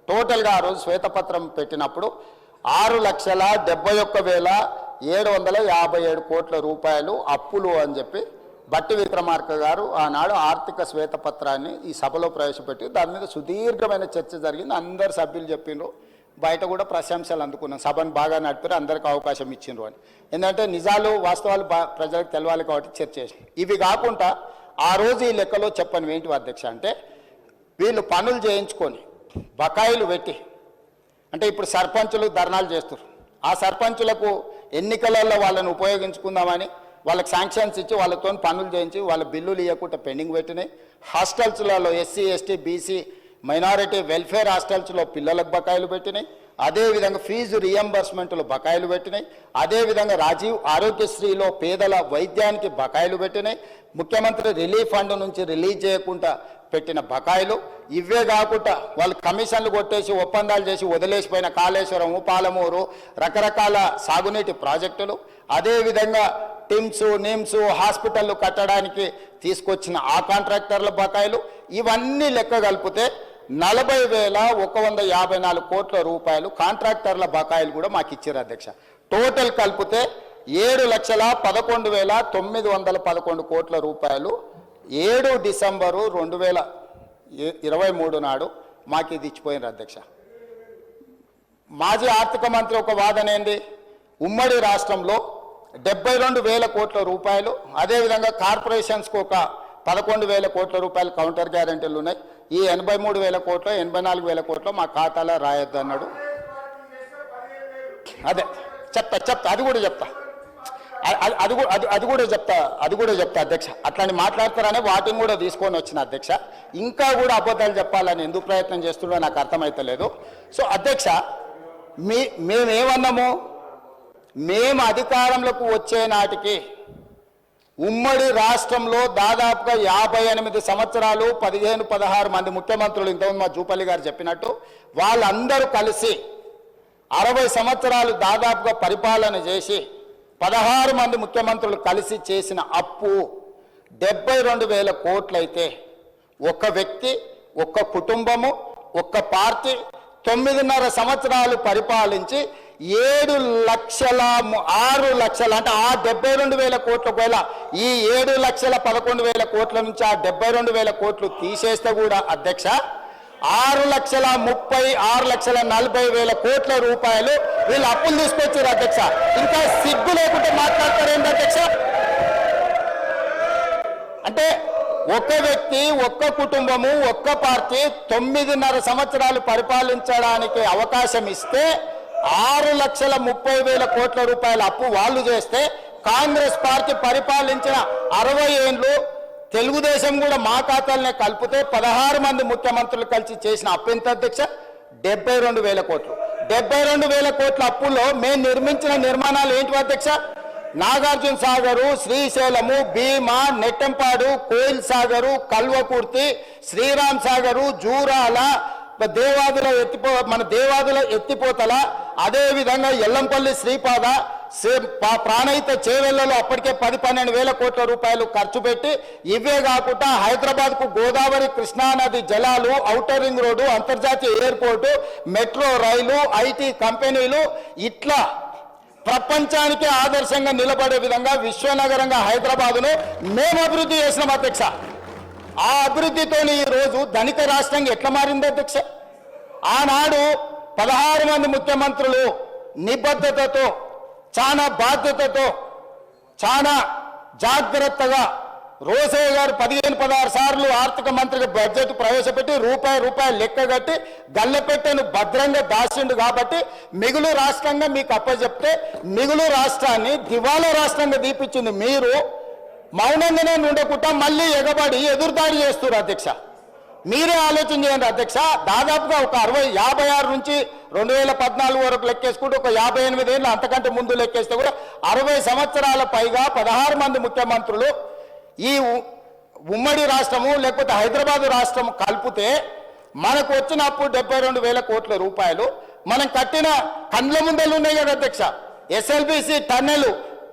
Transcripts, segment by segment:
టోటల్గా ఆ రోజు శ్వేతపత్రం పెట్టినప్పుడు 6,71,757 కోట్ల రూపాయలు అప్పులు అని చెప్పి బట్టి విక్రమార్క గారు ఆనాడు ఆర్థిక శ్వేతపత్రాన్ని ఈ సభలో ప్రవేశపెట్టి దాని మీద సుదీర్ఘమైన చర్చ జరిగింది. అందరు సభ్యులు చెప్పిండ్రు, బయట కూడా ప్రశంసలు అందుకున్నాం. సభను బాగా నడిపారు, అందరికీ అవకాశం ఇచ్చిండ్రు అని. ఎందుకంటే నిజాలు వాస్తవాలు ప్రజలకు తెలవాలి కాబట్టి చర్చ చేసినాం. ఇవి కాకుండా ఆ రోజు ఈ లెక్కలో చెప్పని ఏంటి అధ్యక్ష అంటే, వీళ్ళు పనులు చేయించుకొని బకాయిలు పెట్టి, అంటే ఇప్పుడు సర్పంచులు ధర్నాలు చేస్తారు, ఆ సర్పంచులకు ఎన్నికలలో వాళ్ళని ఉపయోగించుకుందామని వాళ్ళకి శాంక్షన్స్ ఇచ్చి వాళ్ళతో పనులు చేయించి వాళ్ళ బిల్లులు ఇవ్వకుండా పెండింగ్ పెట్టినాయి. హాస్టల్స్లలో SC ST BC minority welfare హాస్టల్స్లో పిల్లలకు బకాయిలు పెట్టినాయి. అదేవిధంగా ఫీజు రియంబర్స్మెంట్లు బకాయిలు పెట్టినాయి. అదేవిధంగా రాజీవ్ ఆరోగ్యశ్రీలో పేదల వైద్యానికి బకాయిలు పెట్టినాయి. ముఖ్యమంత్రి రిలీఫ్ ఫండ్ నుంచి రిలీజ్ చేయకుండా పెట్టిన బకాయిలు. ఇవే కాకుండా వాళ్ళు కమిషన్లు కొట్టేసి ఒప్పందాలు చేసి వదిలేసిపోయిన కాళేశ్వరము, పాలమూరు, రకరకాల సాగునీటి ప్రాజెక్టులు, అదేవిధంగా టిమ్స్ నిమ్స్ హాస్పిటళ్ళు కట్టడానికి తీసుకొచ్చిన ఆ కాంట్రాక్టర్ల బకాయిలు, ఇవన్నీ లెక్క కలిపితే 40,154 కోట్ల రూపాయలు కాంట్రాక్టర్ల బకాయిలు కూడా మాకు ఇచ్చారు అధ్యక్ష. టోటల్ కలిపితే 7,11,911 కోట్ల రూపాయలు 7 డిసెంబరు 2023 నాడు మాకు ఇది ఇచ్చిపోయినారు అధ్యక్ష. మాజీ ఆర్థిక మంత్రి ఒక వాదన ఏంది, ఉమ్మడి రాష్ట్రంలో 72,000 కోట్ల రూపాయలు, అదేవిధంగా కార్పొరేషన్స్కి ఒక 11,000 కోట్ల రూపాయలు కౌంటర్ గ్యారెంటీలు ఉన్నాయి. ఈ 83,000 కోట్లు 84,000 కోట్లు మా ఖాతాలో రాయొద్దు అన్నాడు. అదే చెప్తా అది కూడా చెప్తా అధ్యక్ష. అట్లాంటి మాట్లాడతారనే వాటిని కూడా తీసుకొని వచ్చిన అధ్యక్ష. ఇంకా కూడా అబద్ధాలు చెప్పాలని ఎందుకు ప్రయత్నం చేస్తుండో నాకు అర్థమైతలేదు. సో అధ్యక్ష, మేమేమన్నాము, మేము అధికారంలోకి వచ్చే నాటికి ఉమ్మడి రాష్ట్రంలో దాదాపుగా 58 సంవత్సరాలు 15-16 మంది ముఖ్యమంత్రులు, ఇంతకుముందు మా జూపల్లి గారు చెప్పినట్టు వాళ్ళందరూ కలిసి 60 సంవత్సరాలు దాదాపుగా పరిపాలన చేసి 16 మంది ముఖ్యమంత్రులు కలిసి చేసిన అప్పు 72,000 కోట్లయితే, ఒక్క వ్యక్తి, ఒక్క కుటుంబము, ఒక్క పార్టీ 9.5 సంవత్సరాలు పరిపాలించి 6 లక్షల అంటే ఆ 72,000 కోట్ల వేల ఈ 7,11,000 కోట్ల నుంచి ఆ 72,000 కోట్లు తీసేస్తే కూడా అధ్యక్ష 6,40,000 కోట్ల రూపాయలు వీళ్ళు అప్పులు తీసుకొచ్చారు అధ్యక్ష. ఇంకా సిగ్గు లేకుంటే మాట్లాడతారేంటి అధ్యక్ష? అంటే ఒక్క వ్యక్తి, ఒక్క కుటుంబము, ఒక్క పార్టీ 9.5 సంవత్సరాలు పరిపాలించడానికి అవకాశం ఇస్తే 6,30,000 కోట్ల రూపాయల అప్పు వాళ్ళు చేస్తే, కాంగ్రెస్ పార్టీ పరిపాలించిన 60 ఏళ్ళు తెలుగుదేశం కూడా మా ఖాతాలనే కలిపితే 16 మంది ముఖ్యమంత్రులు కలిసి చేసిన అప్పు ఎంత అధ్యక్ష? 72,000 కోట్లు. 72,000 కోట్ల అప్పుల్లో మేము నిర్మించిన నిర్మాణాలు ఏంటి అధ్యక్ష? నాగార్జున సాగరు, శ్రీశైలము, భీమా, నెట్టంపాడు, కోయిల్ సాగరు, కల్వకుర్తి, శ్రీరామ్ సాగరు, జూరాల, దేవాదుల ఎత్తిపోతల, అదేవిధంగా ఎల్లంపల్లి శ్రీపాద, ప్రాణహిత చేవెళ్లలో అప్పటికే 10-12 కోట్ల రూపాయలు ఖర్చు పెట్టి, ఇవే కాకుండా హైదరాబాద్కు గోదావరి కృష్ణానది జలాలు, ఔటర్ రింగ్ రోడ్డు, అంతర్జాతీయ ఎయిర్పోర్టు, మెట్రో రైలు, ఐటీ కంపెనీలు, ఇట్లా ప్రపంచానికే ఆదర్శంగా నిలబడే విధంగా విశ్వనగరంగా హైదరాబాదును మేము అభివృద్ధి చేసినాం అధ్యక్ష. ఆ అభివృద్ధితో ఈరోజు ధనిక రాష్ట్రంగా ఎట్లా మారింది అధ్యక్ష? ఆనాడు 16 మంది ముఖ్యమంత్రులు నిబద్ధతతో, చాలా బాధ్యతతో, చాలా జాగ్రత్తగా, రోసయ్య గారు 15-16 సార్లు ఆర్థిక మంత్రిగా బడ్జెట్ ప్రవేశపెట్టి రూపాయి లెక్క కట్టి గల్లెపెట్టెను భద్రంగా దాచిండు. కాబట్టి మిగులు రాష్ట్రంగా మీకు అప్పచెప్తే మిగులు రాష్ట్రాన్ని దివాలా రాష్ట్రంగా దీపించింది మీరు. మౌనంగానే ఉండకుండా మళ్ళీ ఎగబడి ఎదురుదాడి చేస్తున్నారు అధ్యక్ష. మీరే ఆలోచన చేయండి అధ్యక్ష. దాదాపుగా ఒక 56 నుంచి 2014 వరకు లెక్కేసుకుంటే ఒక 58 ఏళ్ళు అంతకంటే ముందు లెక్కేస్తే కూడా 60 సంవత్సరాల పైగా 16 మంది ముఖ్యమంత్రులు ఈ ఉమ్మడి రాష్ట్రము లేకపోతే హైదరాబాదు రాష్ట్రం కలిపితే మనకు వచ్చిన అప్పు 72,000 కోట్ల రూపాయలు. మనం కట్టిన కండ్ల ముందలు ఉన్నాయి కదా అధ్యక్ష, SLBC టన్నెలు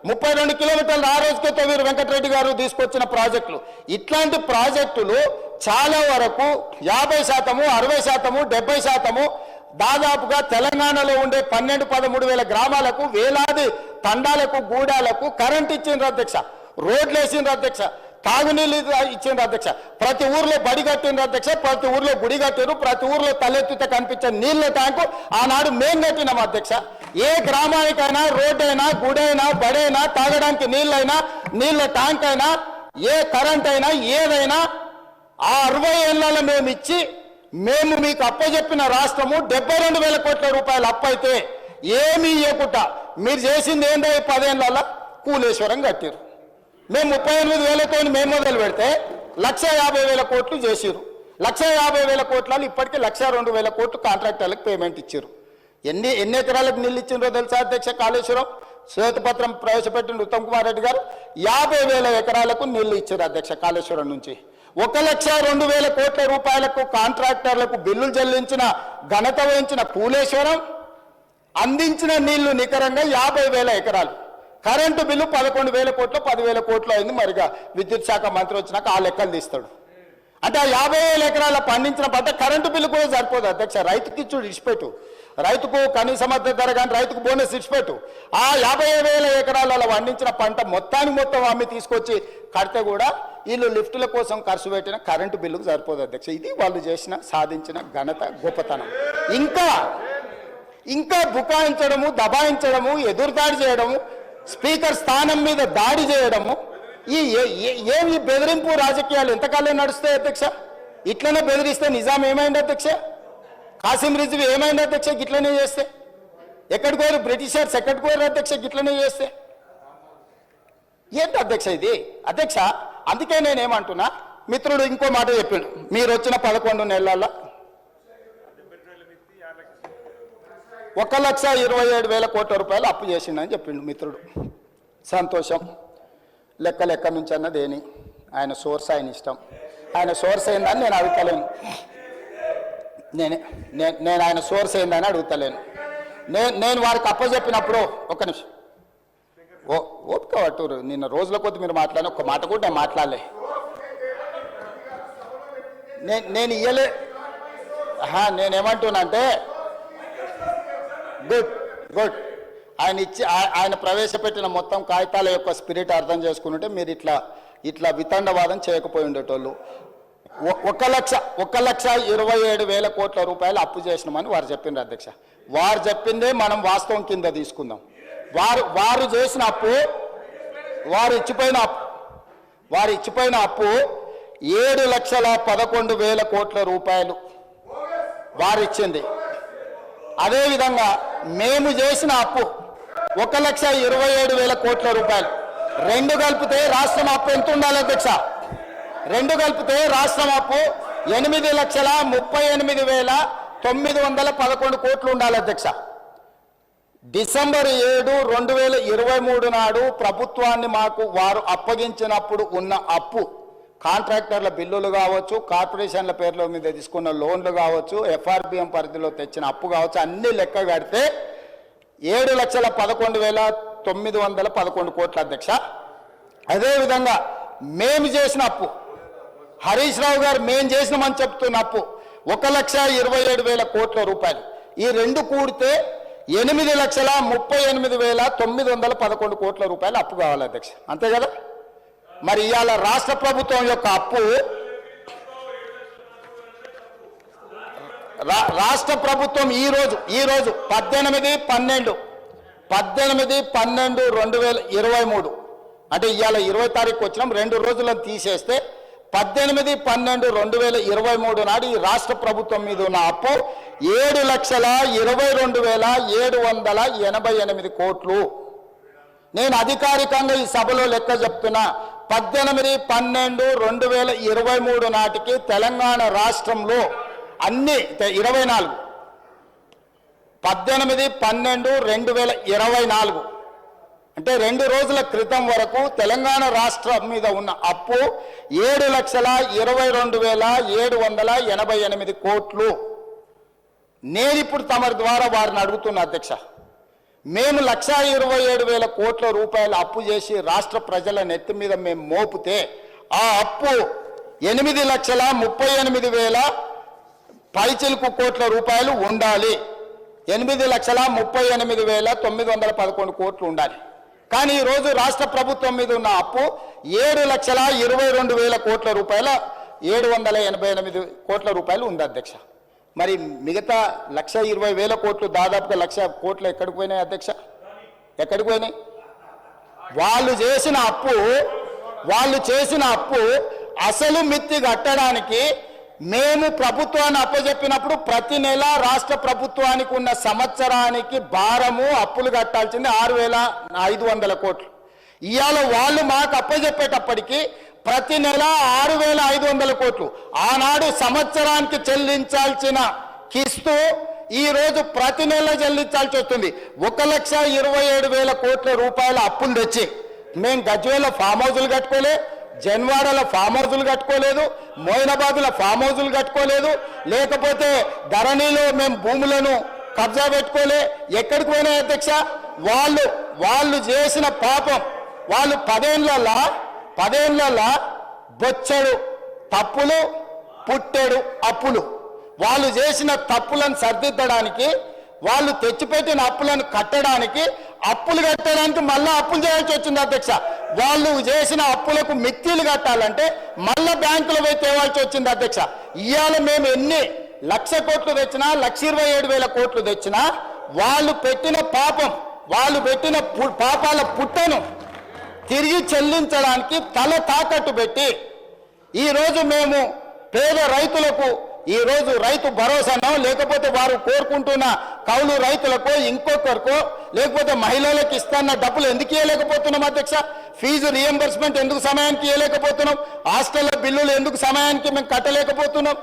32 కిలోమీటర్లు ఆ రోజుకే తవ్వీరు వెంకటరెడ్డి గారు తీసుకొచ్చిన ప్రాజెక్టులు. ఇట్లాంటి ప్రాజెక్టులు చాలా వరకు 50%, 60%, 70% దాదాపుగా తెలంగాణలో ఉండే 12-13 వేల గ్రామాలకు, వేలాది తండాలకు, గూడాలకు కరెంట్ ఇచ్చిండ్రు అధ్యక్ష, రోడ్లు వేసిండ్రు అధ్యక్ష, తాగునీళ్ళు ఇచ్చిండ్రు అధ్యక్ష, ప్రతి ఊర్లో బడి కట్టిండ్రు అధ్యక్ష, ప్రతి ఊర్లో గుడి కట్టిరు, ప్రతి ఊర్లో తలెత్తితే కనిపించే నీళ్ళ ట్యాంకు ఆనాడు మేము కట్టినాం అధ్యక్ష. ఏ గ్రామానికైనా రోడ్డైనా, గుడైనా, బడైనా, తాగడానికి నీళ్ళైనా, నీళ్ళ ట్యాంక్ అయినా, ఏ కరెంట్ అయినా, ఏదైనా ఆ 60 ఏళ్లలో మేము ఇచ్చి, మేము మీకు అప్పచెప్పిన రాష్ట్రము 72,000 కోట్ల రూపాయలు అప్పు అయితే ఏమీ ఇవ్వకుండా మీరు చేసింది ఏంటో 10 ఏళ్లలో కూలేశ్వరం కట్టారు. మేము 38,000తో మేము మొదలు పెడితే 1,50,000 కోట్లు చేసిరు. 1,50,000 కోట్లలో ఇప్పటికీ 1,02,000 కోట్లు కాంట్రాక్టర్లకు పేమెంట్ ఇచ్చారు. ఎన్ని ఎకరాలకు నీళ్ళు ఇచ్చిండ్రో తెలుసా అధ్యక్ష? కాళేశ్వరం శ్వేతపత్రం ప్రవేశపెట్టిన ఉత్తమ్ కుమార్ రెడ్డి గారు 50,000 ఎకరాలకు నీళ్లు ఇచ్చారు అధ్యక్ష. కాళేశ్వరం నుంచి 1,02,000 కోట్ల రూపాయలకు కాంట్రాక్టర్లకు బిల్లులు చెల్లించిన ఘనత వహించిన కూలేశ్వరం అందించిన నీళ్లు నికరంగా 50,000 ఎకరాలు. కరెంటు బిల్లు 11,000 కోట్లు, 10,000 కోట్లు అయింది. మరిగా విద్యుత్ శాఖ మంత్రి వచ్చినాక ఆ లెక్కలు తీస్తాడు. అంటే ఆ 50,000 ఎకరాల పండించిన పంట కరెంటు బిల్లు కూడా సరిపోదు అధ్యక్ష. రైతుకి ఇచ్చుడు ఇచ్చిపెట్టు, రైతుకు కనీస మద్దతు ధర కానీ రైతుకు బోనస్ ఇచ్చిపెట్టు, ఆ 50,000 ఎకరాలలో పండించిన పంట మొత్తం అమ్మి తీసుకొచ్చి కడితే కూడా వీళ్ళు లిఫ్టుల కోసం ఖర్చు పెట్టిన కరెంటు బిల్లుకు సరిపోదు అధ్యక్ష. ఇది వాళ్ళు చేసిన సాధించిన ఘనత, గొప్పతనం. ఇంకా బుకాయించడము, దబాయించడము, ఎదురుదాడి చేయడము, స్పీకర్ స్థానం మీద దాడి చేయడము, ఏమి బెదిరింపు రాజకీయాలు ఎంతకాలం నడుస్తాయి అధ్యక్ష? ఇట్లనే బెదిరిస్తే నిజాం ఏమైంది అధ్యక్ష? కాసిం రిజ్వీ ఏమైంది అధ్యక్ష? గిట్లనే చేస్తే ఎక్కడికి పోయారు బ్రిటిషర్స్? ఎక్కడికి పోయారు అధ్యక్ష గిట్లనే చేస్తే? ఏంటి అధ్యక్ష ఇది? అధ్యక్ష అందుకే నేనేమంటున్నా, మిత్రుడు ఇంకో మాట చెప్పిండు, మీరు వచ్చిన 11 నెలల 1,27,000 కోట్ల రూపాయలు అప్పు చేసిండని చెప్పిండు మిత్రుడు. సంతోషం. లెక్కలు ఎక్కడి నుంచి అన్నదేని ఆయన సోర్స్, ఆయన ఇష్టం. ఆయన సోర్స్ ఏందని నేను అడుగుతలేను. నేను ఆయన సోర్స్ ఏందని అడుగుతలేను. నేను వారికి అప్పచెప్పినప్పుడు ఒక్క నిమిషం ఓపిక పట్టురు. నిన్న రోజుల కొద్ది మీరు మాట్లాడిన ఒక్క మాట కూడా నేను మాట్లాడలే. నేను ఇయ్యలే. నేనేమంటున్నా అంటే గుడ్ ఆయన ప్రవేశపెట్టిన మొత్తం కాగితాల యొక్క స్పిరిట్ అర్థం చేసుకుంటే మీరు ఇట్లా వితండవాదం చేయకపోయి ఉండేటోళ్ళు. 1,27,000 కోట్ల రూపాయలు అప్పు చేసినామని వారు చెప్పిండ్రు అధ్యక్ష. వారు చెప్పిందే మనం వాస్తవం కింద తీసుకుందాం. వారు చేసిన అప్పు, వారు ఇచ్చిపోయిన అప్పు 7,11,000 కోట్ల రూపాయలు వారు ఇచ్చింది. అదేవిధంగా మేము చేసిన అప్పు 1,27,000 కోట్ల రూపాయలు. రెండు కలిపితే రాష్ట్రం అప్పు ఎంత ఉండాలి అధ్యక్ష? రెండు కలిపితే రాష్ట్రం అప్పు 8,38,911 కోట్లు ఉండాలి అధ్యక్ష. డిసెంబర్ 7, 2023 నాడు ప్రభుత్వాన్ని మాకు వారు అప్పగించినప్పుడు ఉన్న అప్పు, కాంట్రాక్టర్ల బిల్లులు కావచ్చు, కార్పొరేషన్ల పేర్ల మీద తీసుకున్న లోన్లు కావచ్చు, ఎఫ్ఆర్బిఎం పరిధిలో తెచ్చిన అప్పు కావచ్చు, అన్ని లెక్క కడితే 7,11,911 కోట్ల అధ్యక్ష. అదేవిధంగా మేము చేసిన అప్పు, హరీష్ రావు గారు మేము చేసినామని చెప్తున్న అప్పు 1,27,000 కోట్ల రూపాయలు. ఈ రెండు కూడితే 8,38,911 కోట్ల రూపాయలు అప్పు కావాలి అధ్యక్ష. అంతే కదా? మరి ఇవాళ రాష్ట్ర ప్రభుత్వం యొక్క అప్పు, రాష్ట్ర ప్రభుత్వం ఈ రోజు 18/12/2023 అంటే ఇవాళ 20 తారీఖు వచ్చినాం, 2 రోజులను తీసేస్తే 18/12/2023 నాడు ఈ రాష్ట్ర ప్రభుత్వం మీద ఉన్న అప్పు 7,22,788 కోట్లు. నేను అధికారికంగా ఈ సభలో లెక్క చెప్తున్నా. 18/12/2023 నాటికి తెలంగాణ రాష్ట్రంలో అన్ని 24 18/12/2024 అంటే 2 రోజుల క్రితం వరకు తెలంగాణ రాష్ట్రం మీద ఉన్న అప్పు 7,22,788 కోట్లు. నేను ఇప్పుడు తమరి ద్వారా వారిని అడుగుతున్నా అధ్యక్ష, మేము 1,27,000 కోట్ల రూపాయలు అప్పు చేసి రాష్ట్ర ప్రజల నెత్తి మీద మేము మోపితే ఆ అప్పు 8,38,000 పైచిలుకు కోట్ల రూపాయలు ఉండాలి. 8,38,911 కోట్లు ఉండాలి. కానీ ఈరోజు రాష్ట్ర ప్రభుత్వం మీద ఉన్న అప్పు 7,22,000 కోట్ల రూపాయల 788 కోట్ల రూపాయలు ఉంది అధ్యక్ష. మరి మిగతా 1,20,000 కోట్లు, దాదాపుగా 1,00,000 కోట్లు ఎక్కడికి పోయినాయి అధ్యక్ష? ఎక్కడికి పోయినాయి? వాళ్ళు చేసిన అప్పు అసలు మిత్తి కట్టడానికి మేము ప్రభుత్వాన్ని అప్పచెప్పినప్పుడు ప్రతి నెల రాష్ట్ర ప్రభుత్వానికి ఉన్న సంవత్సరానికి భారము అప్పులు కట్టాల్సింది 6,500 కోట్లు. ఇవాళ వాళ్ళు మాకు అప్పచెప్పేటప్పటికి ప్రతి నెల 6,500 కోట్లు. ఆనాడు సంవత్సరానికి చెల్లించాల్సిన కిస్తు ఈ రోజు ప్రతి నెల చెల్లించాల్సి వస్తుంది. 1,27,000 కోట్ల రూపాయల అప్పులు తెచ్చి మేము గజ్వేల ఫామ్ హౌజులు కట్టుకోలే, జన్వాడలో ఫామ్ హౌజులు కట్టుకోలేదు, మోయినాబాద్లో ఫామ్ హౌజులు కట్టుకోలేదు, లేకపోతే ధరణిలో మేము భూములను కబ్జా పెట్టుకోలే. ఎక్కడికి పోయినాయి అధ్యక్ష? వాళ్ళు చేసిన పాపం. వాళ్ళు 10 ఏళ్ళ బొచ్చడు తప్పులు, పుట్టెడు అప్పులు. వాళ్ళు చేసిన తప్పులను సరిదిద్దడానికి, వాళ్ళు తెచ్చిపెట్టిన అప్పులను కట్టడానికి, అప్పులు కట్టడానికి మళ్ళా అప్పులు చేయాల్సి వచ్చింది అధ్యక్ష. వాళ్ళు చేసిన అప్పులకు మిత్తిలు కట్టాలంటే మళ్ళా బ్యాంకులో పోయి తేవాల్సి వచ్చింది అధ్యక్ష. ఇవాళ మేము ఎన్ని 1,00,000 కోట్లు తెచ్చినా, 1,27,000 కోట్లు తెచ్చినా వాళ్ళు పెట్టిన పాపం, వాళ్ళు పెట్టిన పాపాల పుట్టను తిరిగి చెల్లించడానికి తల తాకట్టు పెట్టి ఈరోజు మేము పేద రైతులకు ఈరోజు రైతు భరోసానో, లేకపోతే వారు కోరుకుంటున్న కౌలు రైతులకో, ఇంకొకరికో, లేకపోతే మహిళలకు ఇస్తున్న డబ్బులు ఎందుకు ఇవ్వలేకపోతున్నాం అధ్యక్ష? ఫీజు రియంబర్స్మెంట్ ఎందుకు సమయానికి ఇవ్వలేకపోతున్నాం? హాస్టల్ బిల్లులు ఎందుకు సమయానికి మేము కట్టలేకపోతున్నాం?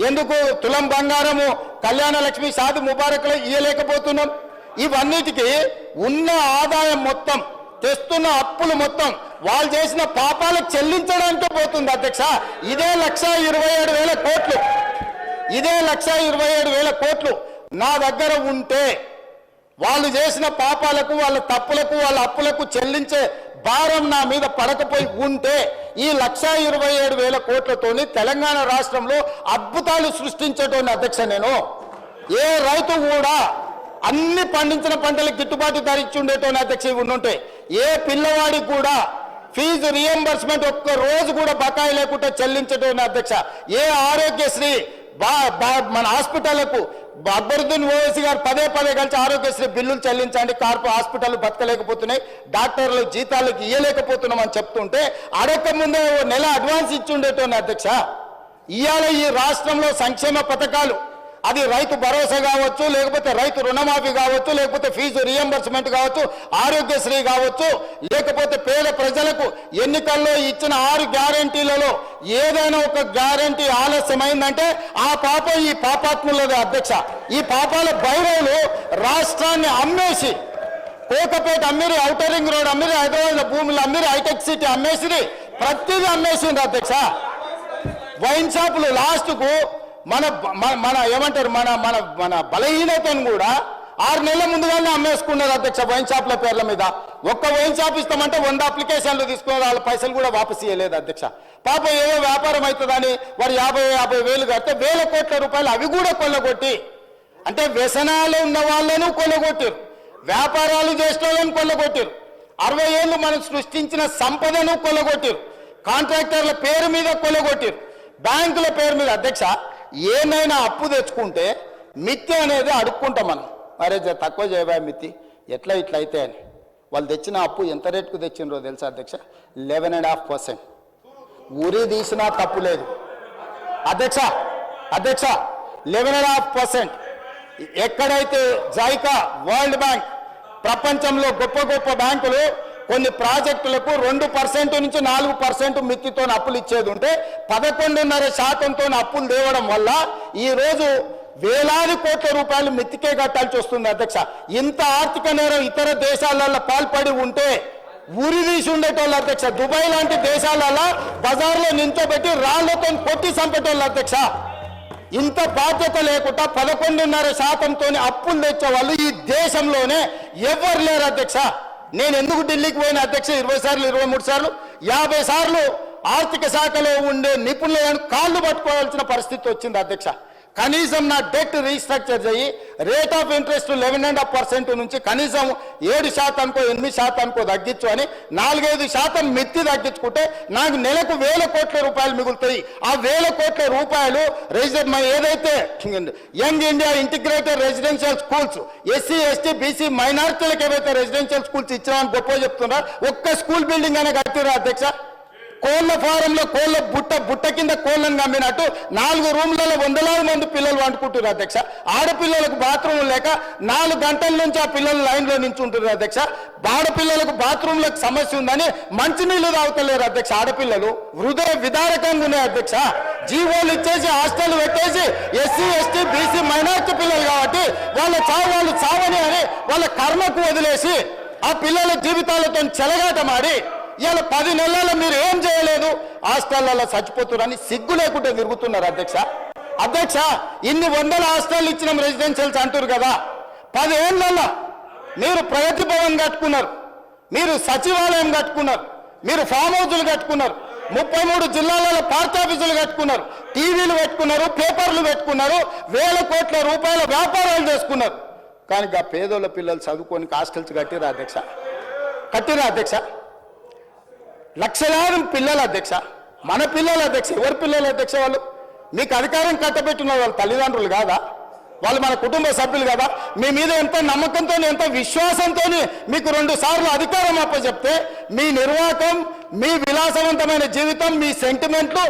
ఎందుకు తులం బంగారము కళ్యాణ లక్ష్మి షాది ముబారక్లు ఇవ్వలేకపోతున్నాం? ఇవన్నిటికీ ఉన్న ఆదాయం మొత్తం, తెస్తున్న అప్పులు మొత్తం వాళ్ళు చేసిన పాపాలకు చెల్లించడానికే పోతుంది అధ్యక్ష. ఇదే 1,27,000 కోట్లు, ఇదే 1,27,000 కోట్లు నా దగ్గర ఉంటే వాళ్ళు చేసిన పాపాలకు, వాళ్ళ తప్పులకు, వాళ్ళ అప్పులకు చెల్లించే భారం నా మీద పడకపోయి ఉంటే ఈ 1,27,000 కోట్లతోని తెలంగాణ రాష్ట్రంలో అద్భుతాలు సృష్టించేటోని అధ్యక్ష. నేను ఏ రైతు కూడా అన్ని పండించిన పంటలకు గిట్టుబాటు ధర ఇచ్చి ఉండేటోని అధ్యక్ష ఉండుంటే, ఏ పిల్లవాడికి కూడా ఫీజు రియంబర్స్మెంట్ ఒక్క రోజు కూడా బకాయి లేకుండా చెల్లించటోని అధ్యక్ష. ఏ ఆరోగ్యశ్రీ మన హాస్పిటళ్లకు అక్బరుద్దీన్ ఓవైసీ గారు పదే కలిసి ఆరోగ్యశ్రీ బిల్లులు చెల్లించండి, కార్పొరేట్ హాస్పిటల్ బతకలేకపోతున్నాయి, డాక్టర్లు జీతాలకు ఇవ్వలేకపోతున్నాం అని చెప్తుంటే అడగక ముందే నెల అడ్వాన్స్ ఇచ్చి ఉండేటోని అధ్యక్ష. ఇవాళ ఈ రాష్ట్రంలో సంక్షేమ పథకాలు, అది రైతు భరోసా కావచ్చు, లేకపోతే రైతు రుణమాఫీ కావచ్చు, లేకపోతే ఫీజు రియంబర్స్మెంట్ కావచ్చు, ఆరోగ్యశ్రీ కావచ్చు, లేకపోతే పేద ప్రజలకు ఎన్నికల్లో ఇచ్చిన 6 గ్యారంటీలలో ఏదైనా ఒక గ్యారంటీ ఆలస్యమైందంటే ఆ పాపం ఈ పాపాత్ములదే అధ్యక్ష. ఈ పాపాల భైరవులు రాష్ట్రాన్ని అమ్మేసి, కోకపేట అమ్మిరి, ఔటర్ రింగ్ రోడ్ అమ్మిరి, హైదరాబాద్ భూములు అమ్మిరి, హైటెక్ సిటీ అమ్మేసిరి, ప్రతిదీ అమ్మేసింది అధ్యక్ష. వైన్ షాపులు లాస్ట్కు మన ఏమంటారు మన బలహీనతను కూడా 6 నెలల ముందుగానే అమ్మేసుకున్నారు అధ్యక్ష వైన్ షాప్ల పేర్ల మీద. ఒక్క వైన్ షాప్ ఇస్తామంటే 100 అప్లికేషన్లు తీసుకున్నారు, వాళ్ళ పైసలు కూడా వాపసు ఇవ్వలేదు అధ్యక్ష. పాప ఏదో వ్యాపారం అవుతుందని వారు 50,000 కడితే 1,000 కోట్ల రూపాయలు అవి కూడా కొల్లగొట్టి, అంటే వ్యసనాలు ఉన్న వాళ్ళను కొల్లగొట్టారు, వ్యాపారాలు చేసిన వాళ్ళని కొల్లగొట్టారు, 60 ఏళ్ళు మనం సృష్టించిన సంపదను కొల్లగొట్టారు, కాంట్రాక్టర్ల పేరు మీద కొల్లగొట్టారు, బ్యాంకుల పేరు మీద. అధ్యక్ష, ఏమైనా అప్పు తెచ్చుకుంటే మిత్తి అనేది అడుక్కుంటాం మనం, అరే తక్కువ చేయబా మిత్తి ఎట్లా ఇట్లా అయితే అని. వాళ్ళు తెచ్చిన అప్పు ఎంత రేటుకు తెచ్చినరో తెలుసా అధ్యక్ష? 11.5%. ఉరి తీసినా తప్పు లేదు అధ్యక్ష. 11.5%. ఎక్కడైతే జైకా, వరల్డ్ బ్యాంక్, ప్రపంచంలో గొప్ప బ్యాంకులు కొన్ని ప్రాజెక్టులకు 2% నుంచి 4% మిత్తితో అప్పులు ఇచ్చేది ఉంటే 11.5%తో అప్పులు తేవడం వల్ల ఈరోజు వేలాది కోట్ల రూపాయలు మిత్తికే కట్టాల్సి వస్తుంది అధ్యక్ష. ఇంత ఆర్థిక నేరం ఇతర దేశాలలో పాల్పడి ఉంటే ఉరి తీసి ఉండేటోళ్ళు అధ్యక్ష. దుబాయ్ లాంటి దేశాలలో బజార్లో నించోబెట్టి రాళ్లతో కొట్టి చంపేటోళ్ళు అధ్యక్ష. ఇంత బాధ్యత లేకుండా 11.5% అప్పులు తెచ్చే వాళ్ళు ఈ దేశంలోనే ఎవరు లేరు అధ్యక్ష. నేను ఎందుకు ఢిల్లీకి పోయిన అధ్యక్ష 20 సార్లు 23 సార్లు 50 సార్లు ఆర్థిక శాఖలో ఉండే నిపుణులను కాళ్ళు పట్టుకోవాల్సిన పరిస్థితి వచ్చింది అధ్యక్ష. కనీసం నా డెట్ రీస్ట్రక్చర్ చేయి రేట్ ఆఫ్ ఇంట్రెస్ట్ 11.5% నుంచి కనీసం 7%కో 8%కో తగ్గించు అని 4-5% మిత్తి తగ్గించుకుంటే నాకు నెలకు 1000 కోట్ల రూపాయలు మిగులుతాయి. ఆ 1000 కోట్ల రూపాయలు ఏదైతే young India integrated residential schools SC ST BC మైనారిటీలకు ఏవైతే రెసిడెన్షియల్ స్కూల్స్ ఇచ్చామని గొప్ప చెప్తున్నా ఒక్క స్కూల్ బిల్డింగ్ అనే కట్టిరా అధ్యక్ష. కోళ్ళ ఫారంలో కోళ్ళ బుట్ట కింద కోళ్ళను నమ్మినట్టు 4 రూమ్లలో 100,000 మంది పిల్లలు వండుకుంటున్నారు అధ్యక్ష. ఆడపిల్లలకు బాత్రూమ్ లేక 4 గంటల నుంచి ఆ పిల్లలు లైన్లో నించుంటున్నారు అధ్యక్ష. ఆడపిల్లలకు బాత్రూమ్లకు సమస్య ఉందని మంచినీళ్ళు తాగుతలేరు అధ్యక్ష. ఆడపిల్లలు హృదయ విదారకంగా ఉన్నాయి అధ్యక్ష. జీవోలు ఇచ్చేసి హాస్టల్ పెట్టేసి ఎస్సీ ఎస్టీ బీసీ మైనారిటీ పిల్లలు కాబట్టి వాళ్ళు చావని అని వాళ్ళ కర్మకు వదిలేసి ఆ పిల్లల జీవితాలతో చెలగాటమాడి ఇవాళ 10 నెలల్లో మీరు ఏం చేయలేదు హాస్టళ్లలో చచ్చిపోతున్నారని సిగ్గు లేకుండా తిరుగుతున్నారు అధ్యక్ష. ఇన్ని 100 హాస్టల్ ఇచ్చినాం రెసిడెన్షియల్స్ అంటారు కదా. 10 ఏళ్లలో మీరు ప్రగతి భవన్ కట్టుకున్నారు, మీరు సచివాలయం కట్టుకున్నారు, మీరు ఫామ్ హౌజులు కట్టుకున్నారు, 33 జిల్లాలలో పార్టీ ఆఫీసులు కట్టుకున్నారు, టీవీలు పెట్టుకున్నారు, పేపర్లు పెట్టుకున్నారు, 1000 కోట్ల రూపాయల వ్యాపారాలు చేసుకున్నారు. కానీ ఆ పేదోళ్ళ పిల్లలు చదువుకొని హాస్టల్స్ కట్టిరా అధ్యక్ష. లక్షలాది పిల్లలు అధ్యక్ష, మన పిల్లలు అధ్యక్ష. ఎవరి పిల్లలు అధ్యక్ష? వాళ్ళు మీకు అధికారం కట్టబెట్టిన వాళ్ళ తల్లిదండ్రులు కాదా? వాళ్ళు మన కుటుంబ సభ్యులు కదా? మీ మీద ఎంత నమ్మకంతో ఎంత విశ్వాసంతో మీకు 2 సార్లు అధికారం అప్పచెప్తే మీ నిర్వాహకం, మీ విలాసవంతమైన జీవితం, మీ సెంటిమెంట్లు,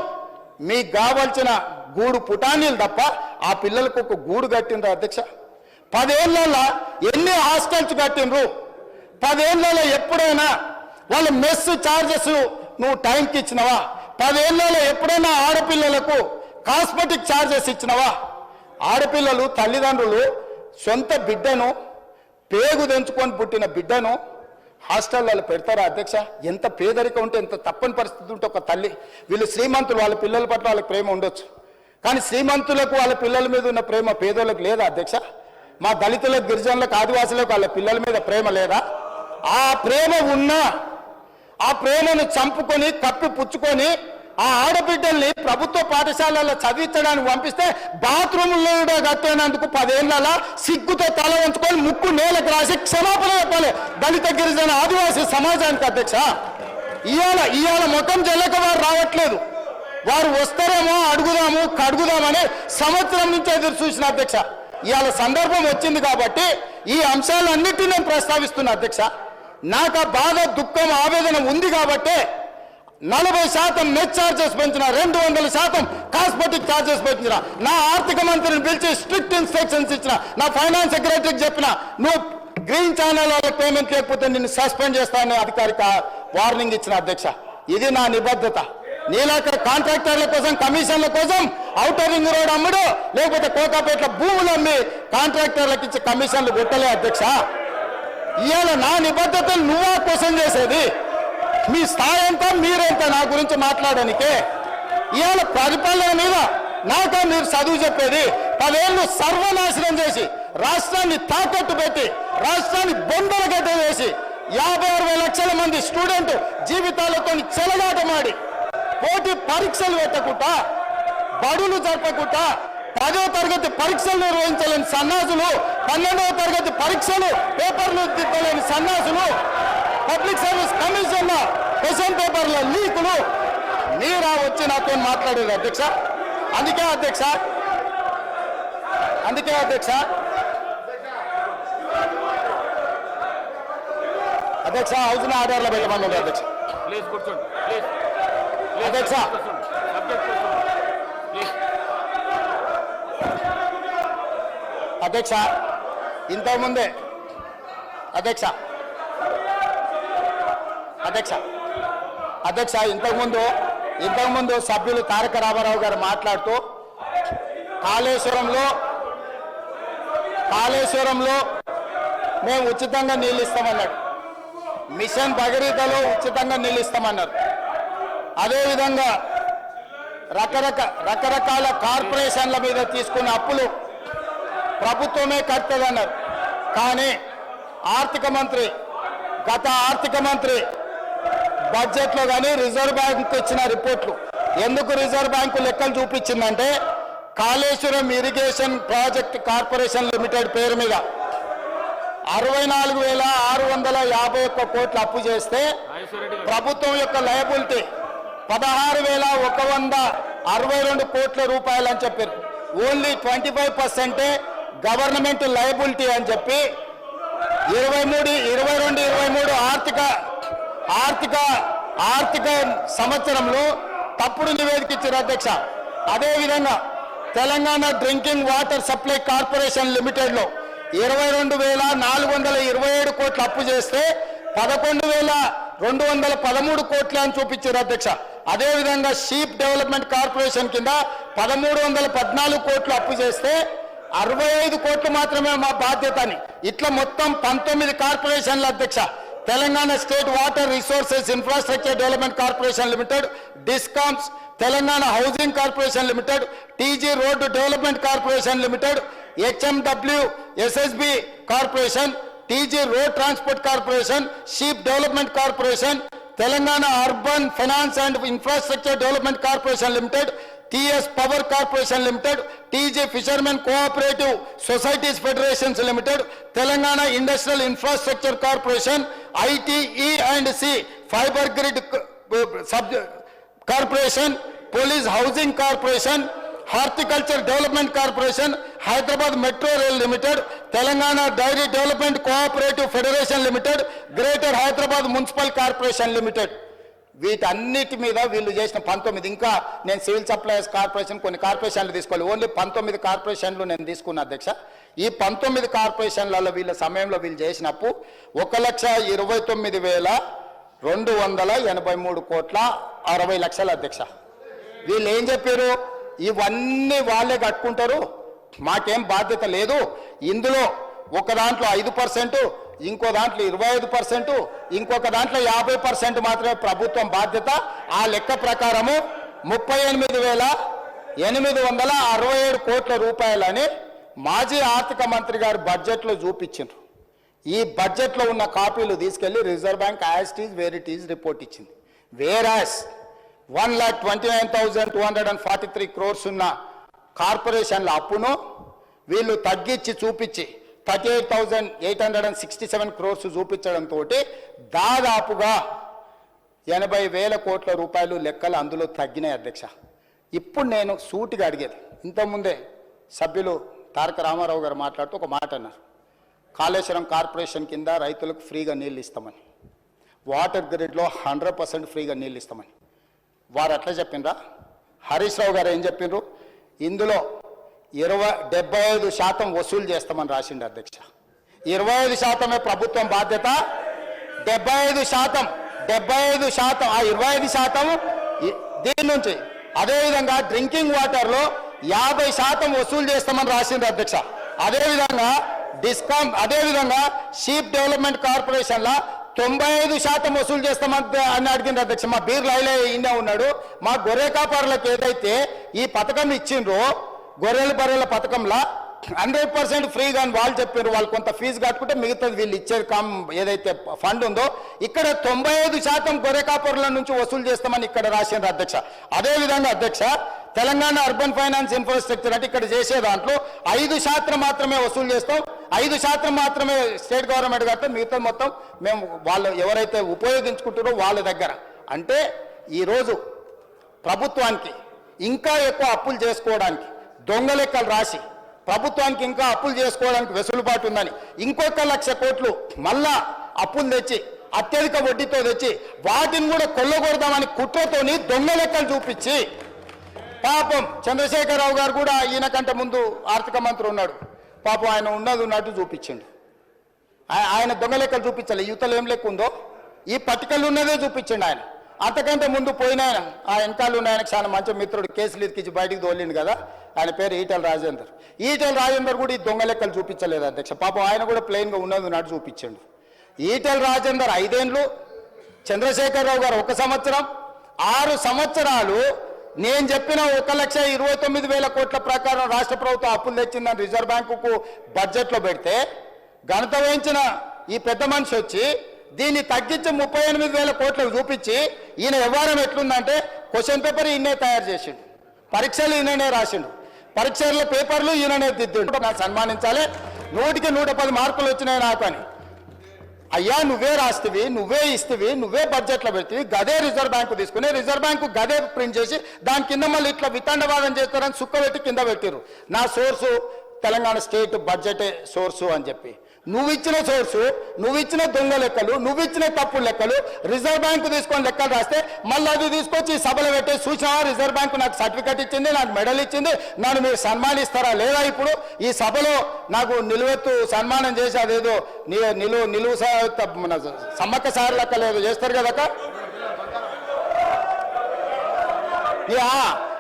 మీకు కావాల్సిన గూడు పుటానీలు తప్ప ఆ పిల్లలకు ఒక గూడు కట్టినరు అధ్యక్ష. 10 ఏళ్లలో ఎన్ని హాస్టల్స్ కట్టినరు? 10 ఏళ్లలో ఎప్పుడైనా వాళ్ళ మెస్ ఛార్జెస్ నువ్వు టైంకి ఇచ్చినవా? 10 ఏళ్లలో ఎప్పుడైనా ఆడపిల్లలకు కాస్మెటిక్ ఛార్జెస్ ఇచ్చినవా? ఆడపిల్లలు తల్లిదండ్రులు సొంత బిడ్డను పేగు తెంచుకొని పుట్టిన బిడ్డను హాస్టల్లో పెడతారా అధ్యక్ష? ఎంత పేదరికం ఉంటే, ఎంత తప్పని పరిస్థితి ఉంటే ఒక తల్లి, వీళ్ళు శ్రీమంతులు, వాళ్ళ పిల్లల పట్ల వాళ్ళకి ప్రేమ ఉండొచ్చు, కానీ శ్రీమంతులకు వాళ్ళ పిల్లల మీద ఉన్న ప్రేమ పేదోళ్ళకి లేదా అధ్యక్ష? మా దళితులకు, గిరిజనులకు, ఆదివాసులకు వాళ్ళ పిల్లల మీద ప్రేమ లేదా? ఆ ప్రేమ ఉన్నా ఆ ప్రేమను చంపుకొని కప్పి పుచ్చుకొని ఆ ఆడబిడ్డల్ని ప్రభుత్వ పాఠశాలలో చదివించడానికి పంపిస్తే బాత్రూంలో కట్టేనందుకు 10 ఏళ్లలో సిగ్గుతో తల వంచుకొని ముక్కు నేలకు రాసి క్షమాపణ చెప్పాలి దళిత గిరిజన ఆదివాసీ సమాజానికి అధ్యక్ష. ఇవాళ మొత్తం జల్లక వారు రావట్లేదు, వారు వస్తారేమో కడుగుదామని సంవత్సరం నుంచి ఎదురు చూసిన అధ్యక్ష. ఇవాళ సందర్భం వచ్చింది కాబట్టి ఈ అంశాలన్నిటినీ నేను ప్రస్తావిస్తున్నా అధ్యక్ష. నాకు ఆ బాధ, దుఃఖం, ఆవేదన ఉంది కాబట్టి 40% నెట్ ఛార్జెస్ పెంచిన, 200% కాస్మెటిక్ ఛార్జెస్ పెంచిన, నా ఆర్థిక మంత్రిని పిలిచి స్ట్రిక్ట్ ఇన్స్ట్రక్షన్స్ ఇచ్చిన, నా ఫైనాన్స్ సెక్రటరీకి చెప్పిన, నువ్వు గ్రీన్ ఛానల్ వాళ్ళకి పేమెంట్ లేకపోతే నిన్ను సస్పెండ్ చేస్తానని అధికారిక వార్నింగ్ ఇచ్చిన అధ్యక్ష. ఇది నా నిబద్ధత. నీలాక కాంట్రాక్టర్ల కోసం, కమిషన్ల కోసం ఔటర్ రింగ్ రోడ్ అమ్ముడు, లేకపోతే కోకాపేటలో భూములు అమ్మి కాంట్రాక్టర్లకు ఇచ్చి కమిషన్లు కొట్టలే అధ్యక్ష. ఇవాళ నా నిబద్ధతలు నువ్వా కోసం చేసేది? మీ స్థాయి ఎంత, మీరెంత నా గురించి మాట్లాడడానికే? ఇవాళ పరిపాలన మీద నాకా మీరు చదువు చెప్పేది? 10 ఏళ్ళు సర్వనాశనం చేసి రాష్ట్రాన్ని తాకట్టు పెట్టి రాష్ట్రాన్ని బొందలగడ్డ వేసి 50-60 లక్షల మంది స్టూడెంట్ జీవితాలతో చెలగాటమాడి పోటీ పరీక్షలు పెట్టకుండా, బడులు జరపకుండా, 10వ తరగతి పరీక్షలు నిర్వహించలేని సన్నాసులు, 12వ తరగతి పరీక్షలు పేపర్లు దిద్దలేని సన్నాసులు, పబ్లిక్ సర్వీస్ కమిషన్ క్వశ్చన్ పేపర్ల లీకులు మీరా వచ్చి నాతో మాట్లాడేది అధ్యక్ష. అందుకే అధ్యక్ష హౌస్ని ఆర్డర్లో పెట్టమని అధ్యక్ష. అధ్యక్ష ఇంతకుముందే ఇంతకుముందు సభ్యులు తారక రామారావు గారు మాట్లాడుతూ కాళేశ్వరంలో మేము ఉచితంగా నీళ్ళు ఇస్తామన్నాడు, మిషన్ భగీరథలో ఉచితంగా నీళ్ళు ఇస్తామన్నారు. అదేవిధంగా రకరకాల కార్పొరేషన్ల మీద తీసుకున్న అప్పులు ప్రభుత్వమే కట్టదన్నారు. కానీ గత ఆర్థిక మంత్రి బడ్జెట్లో కానీ రిజర్వ్ బ్యాంక్ ఇచ్చిన రిపోర్ట్లు ఎందుకు రిజర్వ్ బ్యాంకు లెక్కలు చూపించిందంటే Kaleshwaram irrigation project corporation limited పేరు మీద 64,651 కోట్లు అప్పు చేస్తే ప్రభుత్వం యొక్క లయబిలిటీ 16,162 కోట్ల రూపాయలు అని చెప్పారు. ఓన్లీ 25% గవర్నమెంట్ లయబిలిటీ అని చెప్పి 22-23 ఆర్థిక సంవత్సరంలో తప్పుడు నివేదిక ఇచ్చారు అధ్యక్ష. అదేవిధంగా Telangana drinking water supply corporation లిమిటెడ్లో 22,427 కోట్లు అప్పు చేస్తే 11,213 కోట్లు అని చూపించారు అధ్యక్ష. అదేవిధంగా షీప్ డెవలప్మెంట్ కార్పొరేషన్ కింద 1,314 కోట్లు అప్పు చేస్తే 65 కోట్లు మాత్రమే మా బాధ్యత అని ఇట్లా మొత్తం 19 కార్పొరేషన్ల అధ్యక్ష. Telangana state water resources infrastructure development corporation limited, discoms, Telangana housing corporation limited, TG road development corporation limited, HMWSSB corporation, TG road transport corporation, sheep development corporation, Telangana urban finance and infrastructure development corporation limited, TS power corporation limited, TG fishermen cooperative societies federations limited, Telangana industrial infrastructure corporation, ITE and C fibre grid corporation, police housing corporation, horticulture development corporation, Hyderabad metro rail limited, Telangana dairy development cooperative federation limited, greater Hyderabad municipal corporation limited. వీటన్నిటి మీద వీళ్ళు చేసిన 19 ఇంకా నేను civil supplies corporation కొన్ని కార్పొరేషన్లు తీసుకోవాలి. Only 19 కార్పొరేషన్లు నేను తీసుకున్న అధ్యక్ష. ఈ 19 కార్పొరేషన్లలో వీళ్ళ సమయంలో వీళ్ళు చేసినప్పు 1,29,283 కోట్ల 60 లక్షల అధ్యక్ష. వీళ్ళు ఏం చెప్పారు? ఇవన్నీ వాళ్ళే కట్టుకుంటారు, మాకేం బాధ్యత లేదు. ఇందులో ఒక దాంట్లో 5%, ఇంకో దాంట్లో 25%, ఇంకొక దాంట్లో 50% మాత్రమే ప్రభుత్వం బాధ్యత. ఆ లెక్క ప్రకారము 38,867 కోట్ల రూపాయలని మాజీ ఆర్థిక మంత్రి గారు బడ్జెట్లో చూపించారు. ఈ బడ్జెట్లో ఉన్న కాపీలు తీసుకెళ్లి reserve bank as it is where it is report ఇచ్చింది. వేరాస్ 1,29,243 crores ఉన్న కార్పొరేషన్ల అప్పును వీళ్ళు తగ్గించి చూపించి 38,867 crores చూపించడంతో దాదాపుగా 80,000 కోట్ల రూపాయలు లెక్కలు అందులో తగ్గినాయి అధ్యక్ష. ఇప్పుడు నేను సూటిగా అడిగేది, ఇంతకుముందే సభ్యులు తారక రామారావు గారు మాట్లాడుతూ ఒక మాట అన్నారు, కాళేశ్వరం కార్పొరేషన్ కింద రైతులకు ఫ్రీగా నీళ్ళు ఇస్తామని, వాటర్ గ్రిడ్లో 100% ఫ్రీగా నీళ్ళు ఇస్తామని. వారు అట్లా చెప్పిండ్రా? హరీష్ రావు గారు ఏం చెప్పిండ్రు? ఇందులో 75% వసూలు చేస్తామని రాసిండు అధ్యక్ష. 25% ప్రభుత్వం బాధ్యత, 75% ఆ 25% దీని నుంచి. అదేవిధంగా డ్రింకింగ్ వాటర్లో 50% వసూలు చేస్తామని రాసిండు అధ్యక్ష. అదేవిధంగా అదేవిధంగా షీప్ డెవలప్మెంట్ కార్పొరేషన్లో 95% వసూలు చేస్తామని అడిగింది అధ్యక్ష. మా బీర్ లైలే ఈయన ఉన్నాడు. మా గొర్రె కాపరులకు ఏదైతే ఈ పథకం ఇచ్చిండ్రో గొర్రెల బర్రెల పథకంలో 100% ఫ్రీగా అని వాళ్ళు చెప్పారు. వాళ్ళు కొంత ఫీజు కట్టుకుంటే మిగతాది వీళ్ళు ఇచ్చేది ఏదైతే ఫండ్ ఉందో ఇక్కడ 95% గొర్రె కాపరుల నుంచి వసూలు చేస్తామని ఇక్కడ రాసిండ్రు అధ్యక్ష. అదేవిధంగా అధ్యక్ష తెలంగాణ అర్బన్ ఫైనాన్స్ ఇన్ఫ్రాస్ట్రక్చర్ అంటే ఇక్కడ చేసే దాంట్లో 5% మాత్రమే వసూలు చేస్తాం, 5% మాత్రమే స్టేట్ గవర్నమెంట్ కడితే మిగతా మొత్తం మేము వాళ్ళు ఎవరైతే ఉపయోగించుకుంటారో వాళ్ళ దగ్గర. అంటే ఈరోజు ప్రభుత్వానికి ఇంకా ఎక్కువ అప్పులు చేసుకోవడానికి దొంగ లెక్కలు రాసి ప్రభుత్వానికి ఇంకా అప్పులు చేసుకోవడానికి వెసులుబాటు ఉందని ఇంకొక 1,00,000 కోట్లు మళ్ళా అప్పులు తెచ్చి అత్యధిక వడ్డీతో తెచ్చి వాటిని కూడా కొల్లగొడదామని కుట్రతోని దొంగ లెక్కలు చూపించి పాపం చంద్రశేఖరరావు గారు కూడా ఈయన కంటే ముందు ఆర్థిక మంత్రి ఉన్నాడు, పాపం ఆయన ఉన్నట్టు చూపించండి. ఆయన దొంగ లెక్కలు చూపించాలి. యువతలు ఏం లెక్క ఉందో ఈ పట్టికలు ఉన్నదే చూపించండి. ఆయన అంతకంటే ముందు పోయిన ఆ వెనకాల ఉన్న ఆయనకు చాలా మంచి మిత్రుడు కేసులు ఇచ్చి బయటికి తోలిండు కదా, ఆయన పేరు ఈటెల రాజేందర్. ఈటెల రాజేందర్ కూడా ఈ దొంగ లెక్కలు చూపించలేదు అధ్యక్ష. పాపం ఆయన కూడా ప్లెయిన్గా ఉన్నట్టు చూపించండు. ఈటెల రాజేందర్ 5 ఏళ్ళు, చంద్రశేఖరరావు గారు 1 సంవత్సరం, 6 సంవత్సరాలు నేను చెప్పిన 1,29,000 కోట్ల ప్రకారం రాష్ట్ర ప్రభుత్వం అప్పులు తెచ్చిందని రిజర్వ్ బ్యాంకుకు బడ్జెట్లో పెడితే ఘనత వహించిన ఈ పెద్ద మనిషి వచ్చి దీన్ని తగ్గించి 38,000 కోట్లకు చూపించి ఈయన వ్యవహారం ఎట్లుందంటే క్వశ్చన్ పేపర్ ఈయనే తయారు చేసిండు, పరీక్షలు ఈయననే రాసిండు, పరీక్షల పేపర్లు ఈయననే దిద్దుండు. నాకు సన్మానించాలి, 100కి 110 మార్కులు వచ్చినాయి నాకు అని. అయ్యా నువ్వే రాస్తేవి, నువ్వే ఇస్తేవి, నువ్వే బడ్జెట్లో పెడితే గదే రిజర్వ్ బ్యాంకు తీసుకుని రిజర్వ్ బ్యాంకు గదే ప్రింట్ చేసి దాని కింద మళ్ళీ ఇట్లా వితండవాదం చేస్తారని సుక్క పెట్టి కింద పెట్టారు. నా source Telangana state budget source అని చెప్పి నువ్వు ఇచ్చిన సోర్సు, నువ్వు ఇచ్చిన దొంగ లెక్కలు, నువ్వు ఇచ్చిన తప్పు లెక్కలు రిజర్వ్ బ్యాంకు తీసుకొని లెక్కలు రాస్తే మళ్ళీ అది తీసుకొచ్చి సభలో పెట్టే సూచన రిజర్వ్ బ్యాంకు నాకు సర్టిఫికెట్ ఇచ్చింది, నాకు మెడల్ ఇచ్చింది, నన్ను మీరు సన్మానిస్తారా లేదా? ఇప్పుడు ఈ సభలో నాకు నిలువెత్తు సన్మానం చేసి అదేదో నిలువు మన సమ్మక్క సార్ లెక్క లేదు చేస్తారు కదక్క.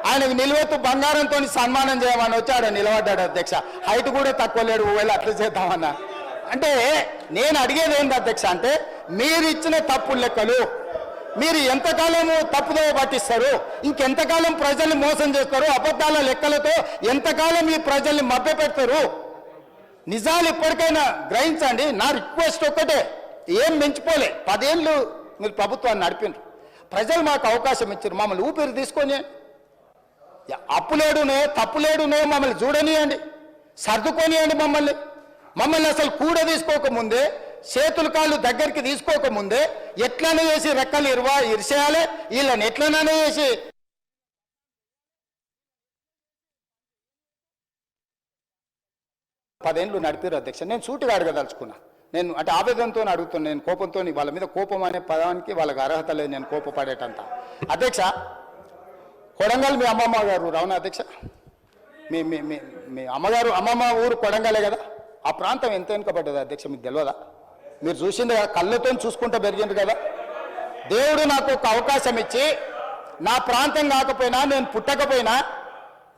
ఆయనకు నిలువెత్తు బంగారంతో సన్మానం చేయమని వచ్చాడు, నిలబడ్డాడు అధ్యక్ష. హైట్ కూడా తక్కువ లేడు, ఒకవేళ అట్లా చేద్దామన్నా. అంటే నేను అడిగేది ఏంటి అధ్యక్ష అంటే, మీరు ఇచ్చిన తప్పు లెక్కలు మీరు ఎంతకాలము తప్పుదో పట్టిస్తారు, ఇంకెంతకాలం ప్రజల్ని మోసం చేస్తారు, అబద్ధాల లెక్కలతో ఎంతకాలం ఈ ప్రజల్ని మభ్యపెడతారు? నిజాలు ఇప్పటికైనా గ్రహించండి. నా రిక్వెస్ట్ ఒక్కటే, ఏం మించిపోలే, 10 ఏళ్ళు మీరు ప్రభుత్వాన్ని నడిపినారు, ప్రజలు మాకు అవకాశం ఇచ్చారు, మమ్మల్ని ఊపిరి తీసుకొని అప్పులేడునే తప్పులేడునే మమ్మల్ని చూడనియండి, సర్దుకొనియండి, మమ్మల్ని అసలు కూడ తీసుకోకముందే, చేతులు కాళ్ళు దగ్గరికి తీసుకోకముందే ఎట్లనే చేసి రెక్కలు ఇరిసేయాలి, వీళ్ళని ఎట్లనే చేసి పదేళ్ళు నడిపారు అధ్యక్ష. నేను సూటిగా అడగదలుచుకున్నా, నేను అంటే ఆవేదనతో అడుగుతున్నాను, నేను కోపంతో, వాళ్ళ మీద కోపం అనే పదానికి వాళ్ళకి అర్హత లేదు, నేను కోపపడేటంత. అధ్యక్ష, కొడంగల్ మీ అమ్మమ్మ గారు రావునా అధ్యక్ష? మీ మీ మీ అమ్మమ్మ ఊరు కొడంగలే కదా? ఆ ప్రాంతం ఎంత వెనుకబడ్డది అధ్యక్ష మీకు తెలియదా? మీరు చూసింది కదా, కళ్ళతో చూసుకుంటూ పెరిగింది కదా. దేవుడు నాకు ఒక అవకాశం ఇచ్చి, నా ప్రాంతం కాకపోయినా, నేను పుట్టకపోయినా,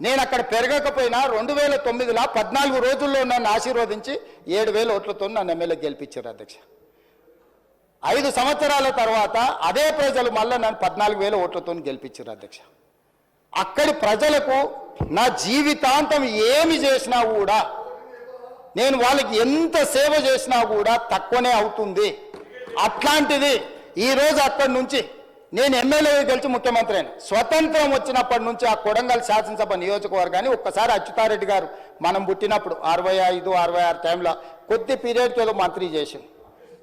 నేను అక్కడ పెరగకపోయినా 2009లో 14 రోజుల్లో నన్ను ఆశీర్వదించి 7,000 ఓట్లతో నన్ను ఎమ్మెల్యే గెలిపించారు అధ్యక్ష. 5 సంవత్సరాల తర్వాత అదే ప్రజలు మళ్ళీ నన్ను 14,000 ఓట్లతో గెలిపించారు అధ్యక్ష. అక్కడి ప్రజలకు నా జీవితాంతం ఏమి చేసినా కూడా, నేను వాళ్ళకి ఎంత సేవ చేసినా కూడా తక్కువనే అవుతుంది. అట్లాంటిది ఈరోజు అక్కడి నుంచి నేను ఎమ్మెల్యే గెలిచి ముఖ్యమంత్రి అయినా, స్వతంత్రం వచ్చినప్పటి నుంచి ఆ కొడంగల్ శాసనసభ నియోజకవర్గాన్ని ఒక్కసారి అచ్యుతారెడ్డి గారు మనం పుట్టినప్పుడు 65, 66 టైంలో కొద్ది పీరియడ్కి ఏదో మంత్రి చేసింది.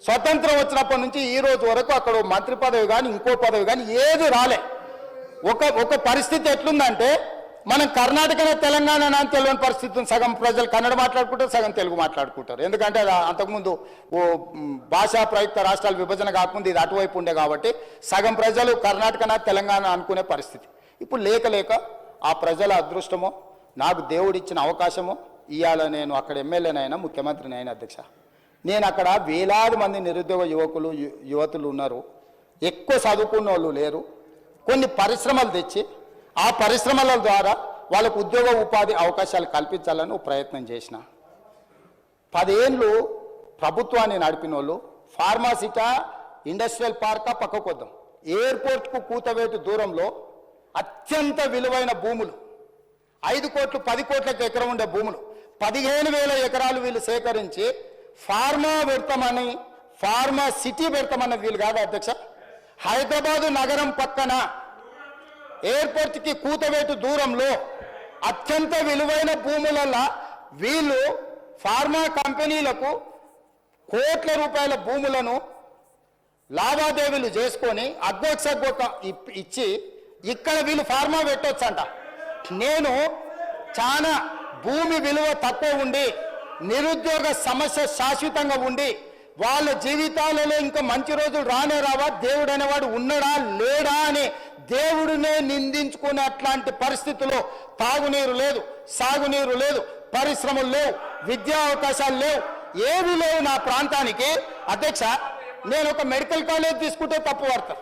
స్వతంత్రం వచ్చినప్పటి నుంచి ఈ రోజు వరకు అక్కడ మంత్రి పదవి కానీ ఇంకో పదవి కానీ ఏది రాలే. ఒక పరిస్థితి ఎట్లుందంటే, మనం కర్ణాటకలో తెలంగాణ అని తెలియని పరిస్థితి, సగం ప్రజలు కన్నడ మాట్లాడుకుంటారు, సగం తెలుగు మాట్లాడుకుంటారు. ఎందుకంటే అంతకుముందు భాషా ప్రయుక్త రాష్ట్రాల విభజన కాకుండా ఇది అటువైపు ఉండే కాబట్టి సగం ప్రజలు కర్ణాటక తెలంగాణ అనుకునే పరిస్థితి. ఇప్పుడు లేక ఆ ప్రజల అదృష్టమో, నాకు దేవుడిచ్చిన అవకాశమో, ఇవాళ నేను అక్కడ ఎమ్మెల్యేనైనా ముఖ్యమంత్రిని అయినా అధ్యక్ష. నేను అక్కడ వేలాది మంది నిరుద్యోగ యువతులు ఉన్నారు, ఎక్కువ చదువుకున్న వాళ్ళు లేరు. కొన్ని పరిశ్రమలు తెచ్చి ఆ పరిశ్రమల ద్వారా వాళ్ళకు ఉద్యోగ ఉపాధి అవకాశాలు కల్పించాలని ప్రయత్నం చేసిన. 10 ఏళ్ళు ప్రభుత్వాన్ని నడిపిన వాళ్ళు ఫార్మాసిటా, ఇండస్ట్రియల్ పార్కా పక్కకు వద్దాం, ఎయిర్పోర్ట్కు కూతవేటు దూరంలో అత్యంత విలువైన భూములు, 5 కోట్లు 10 కోట్లకు ఎకరం ఉండే భూములు 15,000 ఎకరాలు వీళ్ళు సేకరించి ఫార్మా పెడతామని, ఫార్మా సిటీ పెడతామన్న వీళ్ళు కాదు అధ్యక్ష. హైదరాబాదు నగరం పక్కన ఎయిర్పోర్ట్కి కూతవేటు దూరంలో అత్యంత విలువైన భూములలో వీళ్ళు ఫార్మా కంపెనీలకు కోట్ల రూపాయల భూములను లావాదేవీలు చేసుకొని అగ్గొక్క ఇచ్చి ఇక్కడ వీళ్ళు ఫార్మా పెట్టొచ్చంట. నేను చాలా భూమి విలువ తక్కువ ఉండి, నిరుద్యోగ సమస్య శాశ్వతంగా ఉండి, వాళ్ళ జీవితాలలో ఇంకా మంచి రోజులు రానే రావా, దేవుడు అనేవాడు ఉన్నాడా లేడా అని దేవుడినే నిందించుకునే అట్లాంటి పరిస్థితుల్లో తాగునీరు లేదు, సాగునీరు లేదు, పరిశ్రమలు లేవు, విద్యా అవకాశాలు లేవు, ఏవి లేవు నా ప్రాంతానికి. అధ్యక్ష, నేను ఒక మెడికల్ కాలేజ్ తీసుకుంటే తప్పు పడతారు,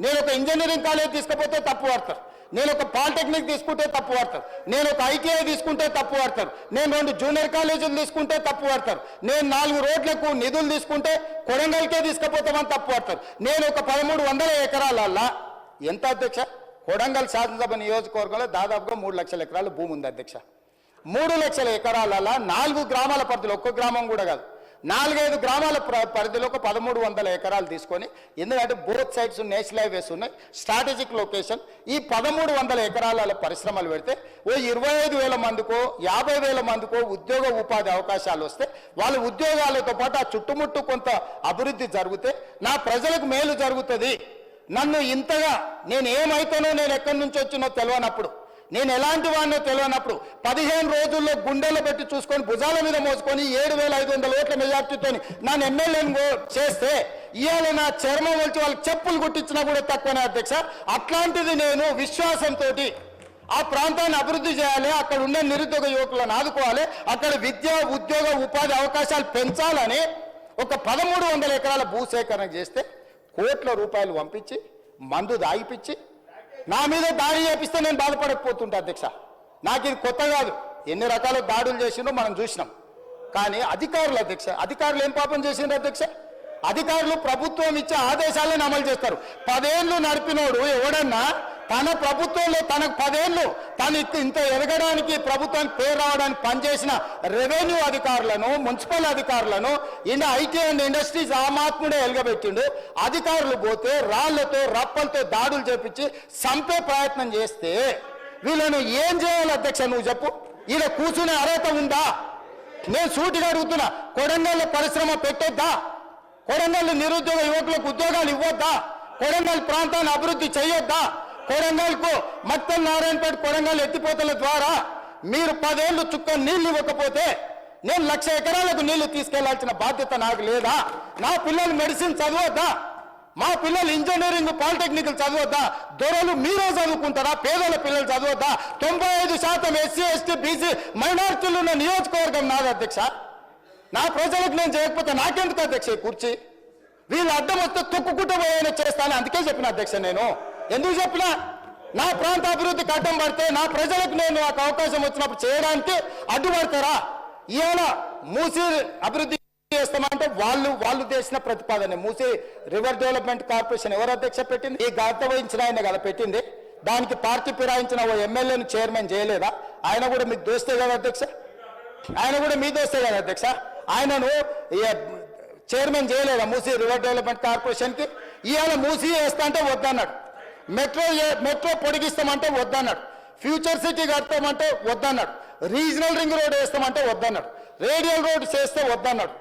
నేను ఒక ఇంజనీరింగ్ కాలేజ్ తీసుకపోతే తప్పు పడతారు, నేను ఒక పాలిటెక్నిక్ తీసుకుంటే తప్పు పడతారు, నేను ఒక ఐటీఐ తీసుకుంటే తప్పు పడతారు, నేను 2 జూనియర్ కాలేజీలు తీసుకుంటే తప్పు పడతారు, నేను 4 రోడ్లకు నిధులు తీసుకుంటే కొడంగల్కే తీసుకుపోతామని తప్పు పడతారు. నేను ఒక 1300 ఎకరాలల్లా ఎంత అధ్యక్ష కొడంగల్ శాసనసభ నియోజకవర్గంలో దాదాపుగా 3 లక్షల ఎకరాల భూమి ఉంది అధ్యక్ష. 3 లక్షల ఎకరాలలో 4 గ్రామాల పరిధిలో, ఒక్క గ్రామం కూడా కాదు, 4-5 గ్రామాల పరిధిలో ఒక 1300 ఎకరాలు తీసుకొని, ఎందుకంటే బోత్ సైడ్స్ నేషనల్ హైవేస్ ఉన్నాయి, స్ట్రాటజిక్ లొకేషన్. ఈ 1300 ఎకరాల పరిశ్రమలు పెడితే ఓ 25,000 మందికో 50,000 మందికో ఉద్యోగ ఉపాధి అవకాశాలు వస్తే వాళ్ళ ఉద్యోగాలతో పాటు ఆ చుట్టుముట్టు కొంత అభివృద్ధి జరిగితే నా ప్రజలకు మేలు జరుగుతుంది. నన్ను ఇంతగా నేను ఏమైతానో, నేను ఎక్కడి నుంచి వచ్చినో తెలియనప్పుడు, నేను ఎలాంటి వాడినో తెలియనప్పుడు 15 రోజుల్లో గుండెలు పెట్టి చూసుకొని భుజాల మీద మోసుకొని 7,500 ఓట్ల మెజార్టీతో నన్ను ఎమ్మెల్యేను చేస్తే ఇవాళ నా చర్మం వచ్చి వాళ్ళకి చెప్పులు కుట్టించినా కూడా తక్కువనే అధ్యక్ష. అట్లాంటిది నేను విశ్వాసంతో ఆ ప్రాంతాన్ని అభివృద్ధి చేయాలి, అక్కడ ఉండే నిరుద్యోగ యువకులను ఆదుకోవాలి, అక్కడ విద్య ఉద్యోగ ఉపాధి అవకాశాలు పెంచాలని ఒక 1300 ఎకరాల భూసేకరణ చేస్తే కోట్ల రూపాయలు పంపించి మందు దాగిపించి నా మీద దాడి చేపిస్తే నేను బాధపడకపోతుంటా అధ్యక్ష. నాకు ఇది కొత్త కాదు, ఎన్ని రకాల దాడులు చేసిండో మనం చూసినాం. కానీ అధికారులు అధ్యక్ష, అధికారులు ఏం పాపం చేసిండ్రు అధ్యక్ష? అధికారులు ప్రభుత్వం ఇచ్చే ఆదేశాలను అమలు చేస్తారు. 10 ఏళ్ళు నడిపినోడు ఎవడన్నా తన ప్రభుత్వంలో తనకు 10 ఏళ్ళు తను ఇంత ఎదగడానికి ప్రభుత్వానికి పేరు రావడానికి పనిచేసిన రెవెన్యూ అధికారులను, మున్సిపల్ అధికారులను, ఐటీ అండ్ ఇండస్ట్రీస్ ఆమాత్ముడే ఎలగబెట్టిండు. అధికారులు పోతే రాళ్లతో రప్పలతో దాడులు చేపించి చంపే ప్రయత్నం చేస్తే వీళ్ళను ఏం చేయాలి అధ్యక్ష? నువ్వు చెప్పు. ఈయన కూర్చునే అర్హత ఉందా? నేను సూటిగా అడుగుతున్నా. కొడంగల్ పరిశ్రమ పెట్టొద్దా? కొడంగల్ నిరుద్యోగ యువకులకు ఉద్యోగాలు ఇవ్వద్దా? కొడంగల్ ప్రాంతాన్ని అభివృద్ధి చేయొద్దా? కొడంగల్కు మక్తల్ నారాయణపేట కొడంగల్ ఎత్తిపోతల ద్వారా మీరు 10 ఏళ్ళు చుక్క నీళ్లు ఇవ్వకపోతే నేను 1,00,000 ఎకరాలకు నీళ్లు తీసుకెళ్లాల్సిన బాధ్యత నాకు లేదా? నా పిల్లలు మెడిసిన్ చదవద్దా? మా పిల్లలు ఇంజనీరింగ్ పాలిటెక్నికల్ చదవద్దా? దొరలు మీరే చదువుకుంటారా? పేదల పిల్లలు చదవద్దా? 95% ఎస్సీ ఎస్టీ బీసీ మైనారిటీలు ఉన్న నియోజకవర్గం నాది అధ్యక్ష. నా ప్రజలకు నేను చేయకపోతే నాకెందుకు అధ్యక్ష కుర్చీ? వీళ్ళు అడ్డం వస్తే తొక్కుకుంటూ పోయేలా చేస్తాను. అందుకే చెప్పిన అధ్యక్ష. నేను ఎందుకు చెప్పినా, నా ప్రాంత అభివృద్ధికి అడ్డం పడితే నా ప్రజలకు నేను నాకు అవకాశం వచ్చినప్పుడు చేయడానికి అడ్డుపడతారా? ఇవాళ మూసీ అభివృద్ధి చేస్తామంటే వాళ్ళు చేసిన ప్రతిపాదన. మూసీ రివర్ డెవలప్మెంట్ కార్పొరేషన్ ఎవరు అధ్యక్ష పెట్టింది? ఈ గత వహించిన ఆయన కదా పెట్టింది. దానికి పార్టీ ఫిరాయించిన ఓ ఎమ్మెల్యేను చైర్మన్ చేయలేదా? ఆయన కూడా మీకు దోస్తే కదా అధ్యక్ష? ఆయన కూడా మీ దోస్తే కదా అధ్యక్ష? ఆయనను చైర్మన్ చేయలేదా మూసీ రివర్ డెవలప్మెంట్ కార్పొరేషన్కి? ఇవాళ మూసీ వేస్తా అంటే వద్దన్నాడు. మెట్రో పొడిగిస్తామంటే వద్దన్నాడు. ఫ్యూచర్ సిటీ కడతామంటే వద్దన్నాడు. రీజనల్ రింగ్ రోడ్ వేస్తామంటే వద్దన్నాడు. రేడియల్ రోడ్ చేస్తే వద్దన్నాడు.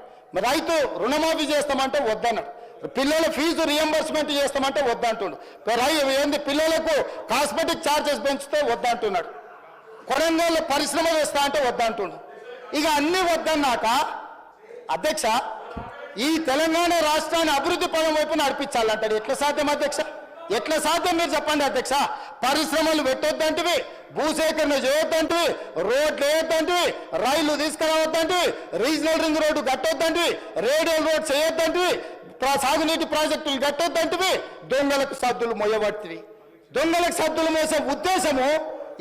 రైతు రుణమాఫీ చేస్తామంటే వద్దన్నాడు. పిల్లల ఫీజు రియంబర్స్మెంట్ చేస్తామంటే వద్దంటున్నాడు. ఏంది పిల్లలకు కాస్మెటిక్ ఛార్జెస్ పెంచితే వద్దంటున్నాడు. కొడంగల్ పరిశ్రమ వేస్తా అంటే వద్దంటున్నాడు. ఇక అన్ని వద్దన్నాక అధ్యక్ష ఈ తెలంగాణ రాష్ట్రాన్ని అభివృద్ధి పదం వైపు నడిపించాలంటాడు. ఎట్లా సాధ్యం అధ్యక్ష? ఎట్లా సాధ్యం మీరు చెప్పండి అధ్యక్ష? పరిశ్రమలు పెట్టొద్దంటివి, భూసేకరణ చేయొద్దంటివి, రోడ్లు వేయొద్దంటివి, రైళ్లు తీసుకురావద్దంటివి, రీజనల్ రింగ్ రోడ్డు కట్టొద్దంటివి, రేడియల్ రోడ్ చేయొద్దంటివి, సాగునీటి ప్రాజెక్టులు కట్టొద్దంటివి, దొంగలకు సద్దులు మోయబట్టివి. దొంగలకు సద్దులు మోసే ఉద్దేశము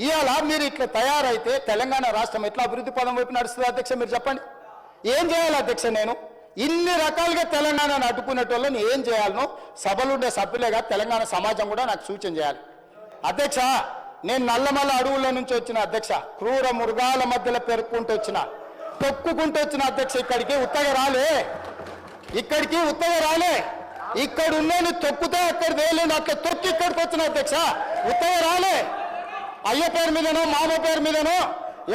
ఇవాళ మీరు ఇట్లా తయారైతే తెలంగాణ రాష్ట్రం ఎట్లా అభివృద్ధి పదం వైపు నడుస్తుంది అధ్యక్ష? మీరు చెప్పండి. ఏం చేయాలి అధ్యక్ష? నేను ఇన్ని రకాలుగా తెలంగాణను అడ్డుకునేటోళ్ళని ఏం చేయాలనో సభలుండే సభ్యులేగా తెలంగాణ సమాజం కూడా నాకు సూచన చేయాలి అధ్యక్ష. నేను నల్లమల్ల అడవుల నుంచి వచ్చిన అధ్యక్ష, క్రూర మృగాల మధ్యలో పెరుక్కుంటూ వచ్చిన, తొక్కుకుంటూ వచ్చిన అధ్యక్ష. ఇక్కడికి ఉత్తగా రాలే, ఇక్కడ ఉన్నని తొక్కుతే అక్కడ వేయలేను, అట్లా తొక్కి ఇక్కడికి వచ్చిన అధ్యక్ష. ఉత్తగా రాలే. అయ్య పేరు మీదనో మామ పేరు మీదనో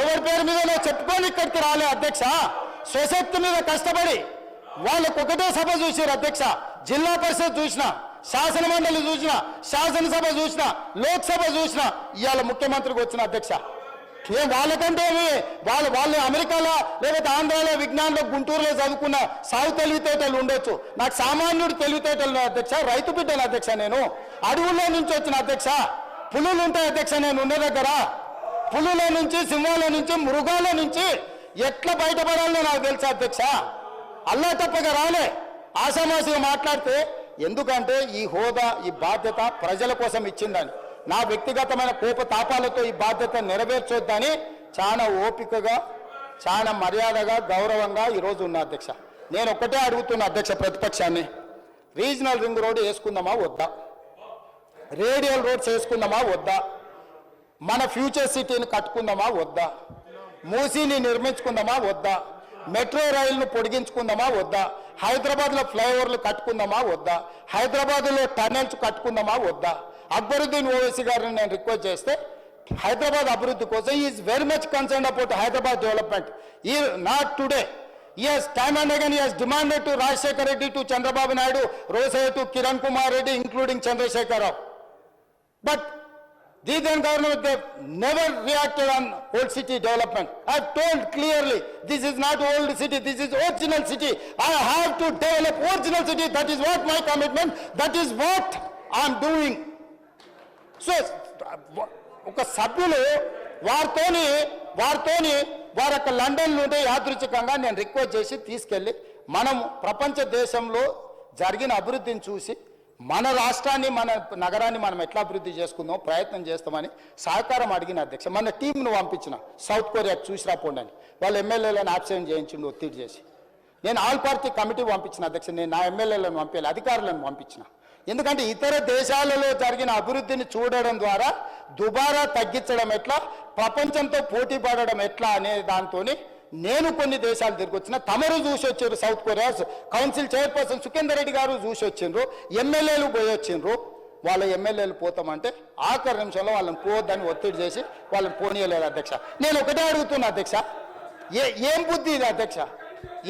ఎవరి పేరు మీదనో చెప్పుకొని ఇక్కడికి రాలే అధ్యక్ష. స్వశక్తి మీద కష్టపడి వాళ్ళకు ఒకటే సభ చూసారు అధ్యక్ష. జిల్లా పరిషత్ చూసిన, శాసన మండలి చూసిన, శాసనసభ చూసిన, లోక్సభ చూసిన, ఇవాళ ముఖ్యమంత్రికి వచ్చిన అధ్యక్ష. ఏం వాళ్ళకంటే వాళ్ళు అమెరికాలో లేకపోతే ఆంధ్రాలో విజ్ఞానంలో గుంటూరులో చదువుకున్న సాగు తెలివితేటలు ఉండొచ్చు. నాకు సామాన్యుడు తెలివితేటలు అధ్యక్ష. రైతు బిడ్డను అధ్యక్ష. నేను అడవుల్లో నుంచి వచ్చిన అధ్యక్ష. పులులు ఉంటాయి అధ్యక్ష నేను ఉండే దగ్గర. పులుల నుంచి, సింహాల నుంచి, మృగాల నుంచి ఎట్లా బయటపడాలో నాకు తెలుసా అధ్యక్ష. అల్లా తప్పగా రాలే. ఆషామాషిగా మాట్లాడితే, ఎందుకంటే ఈ హోదా ఈ బాధ్యత ప్రజల కోసం ఇచ్చిందని, నా వ్యక్తిగతమైన కోప తాపాలతో ఈ బాధ్యత నెరవేర్చొద్దని చాలా ఓపికగా, చాలా మర్యాదగా, గౌరవంగా ఈరోజు ఉన్న అధ్యక్ష. నేను ఒక్కటే అడుగుతున్నా అధ్యక్ష ప్రతిపక్షాన్ని, రీజనల్ రింగ్ రోడ్డు వేసుకుందామా వద్దా? రేడియల్ రోడ్స్ వేసుకుందామా వద్దా, మన ఫ్యూచర్ సిటీని కట్టుకుందామా వద్దా, మూసీని నిర్మించుకుందామా వద్దా, మెట్రో రైలును పొడిగించుకుందామా వద్దా, హైదరాబాద్లో ఫ్లైఓవర్లు కట్టుకుందామా వద్దా, హైదరాబాద్లో టనెల్స్ కట్టుకుందామా వద్దా. అక్బరుద్దీన్ ఓవైసీ గారిని నేను రిక్వెస్ట్ చేస్తే హైదరాబాద్ అభివృద్ధి కోసం is very much concern about Hyderabad development. ఈ not today. Yes, time and again he has demanded to Rajshekhar Reddy, to Chandrababu Naidu, Rosaya to Kiran Kumar Reddy, including Chandrasekhar Rao. But the then government, they never reacted on old city development. I have told clearly, this is not old city, this is original city. I have to develop original city. That is what my commitment, that is what I am doing. So, ఒక సభ్యులు వారితోని వారు అక్కడ London నుండి యాదృచ్ఛికంగా నేను request చేసి తీసుకెళ్ళి మనం ప్రపంచ దేశంలో జరిగిన అభివృద్ధిని చూసి మన రాష్ట్రాన్ని మన నగరాన్ని మనం ఎట్లా అభివృద్ధి చేసుకుందాం ప్రయత్నం చేస్తామని సహకారం అడిగిన అధ్యక్ష. మన టీంను పంపించిన సౌత్ కొరియాకి చూసి రాపోండి అని వాళ్ళ ఎమ్మెల్యేలను ఆబ్సెంట్ చేయించిండు ఒత్తిడి చేసి. నేను ఆల్ పార్టీ కమిటీ పంపించిన అధ్యక్ష. నేను నా ఎమ్మెల్యేలను పంపించాలి, అధికారులను పంపించిన. ఎందుకంటే ఇతర దేశాలలో జరిగిన అభివృద్ధిని చూడడం ద్వారా దుబారా తగ్గించడం ఎట్లా, ప్రపంచంతో పోటీ పడడం ఎట్లా అనే దాంతో నేను కొన్ని దేశాలు తిరిగి వచ్చిన. తమరు చూసి వచ్చారు, south Korea council chairperson Sukhender Reddy గారు చూసి వచ్చిండ్రు, ఎమ్మెల్యేలు పోయి వచ్చిండ్రు. వాళ్ళ ఎమ్మెల్యేలు పోతామంటే ఆఖరి నిమిషంలో వాళ్ళని పోవద్దని ఒత్తిడి చేసి వాళ్ళని పోనీయలేదు అధ్యక్ష. నేను ఒకటే అడుగుతున్నా అధ్యక్ష, ఏం బుద్ధి ఇది అధ్యక్ష,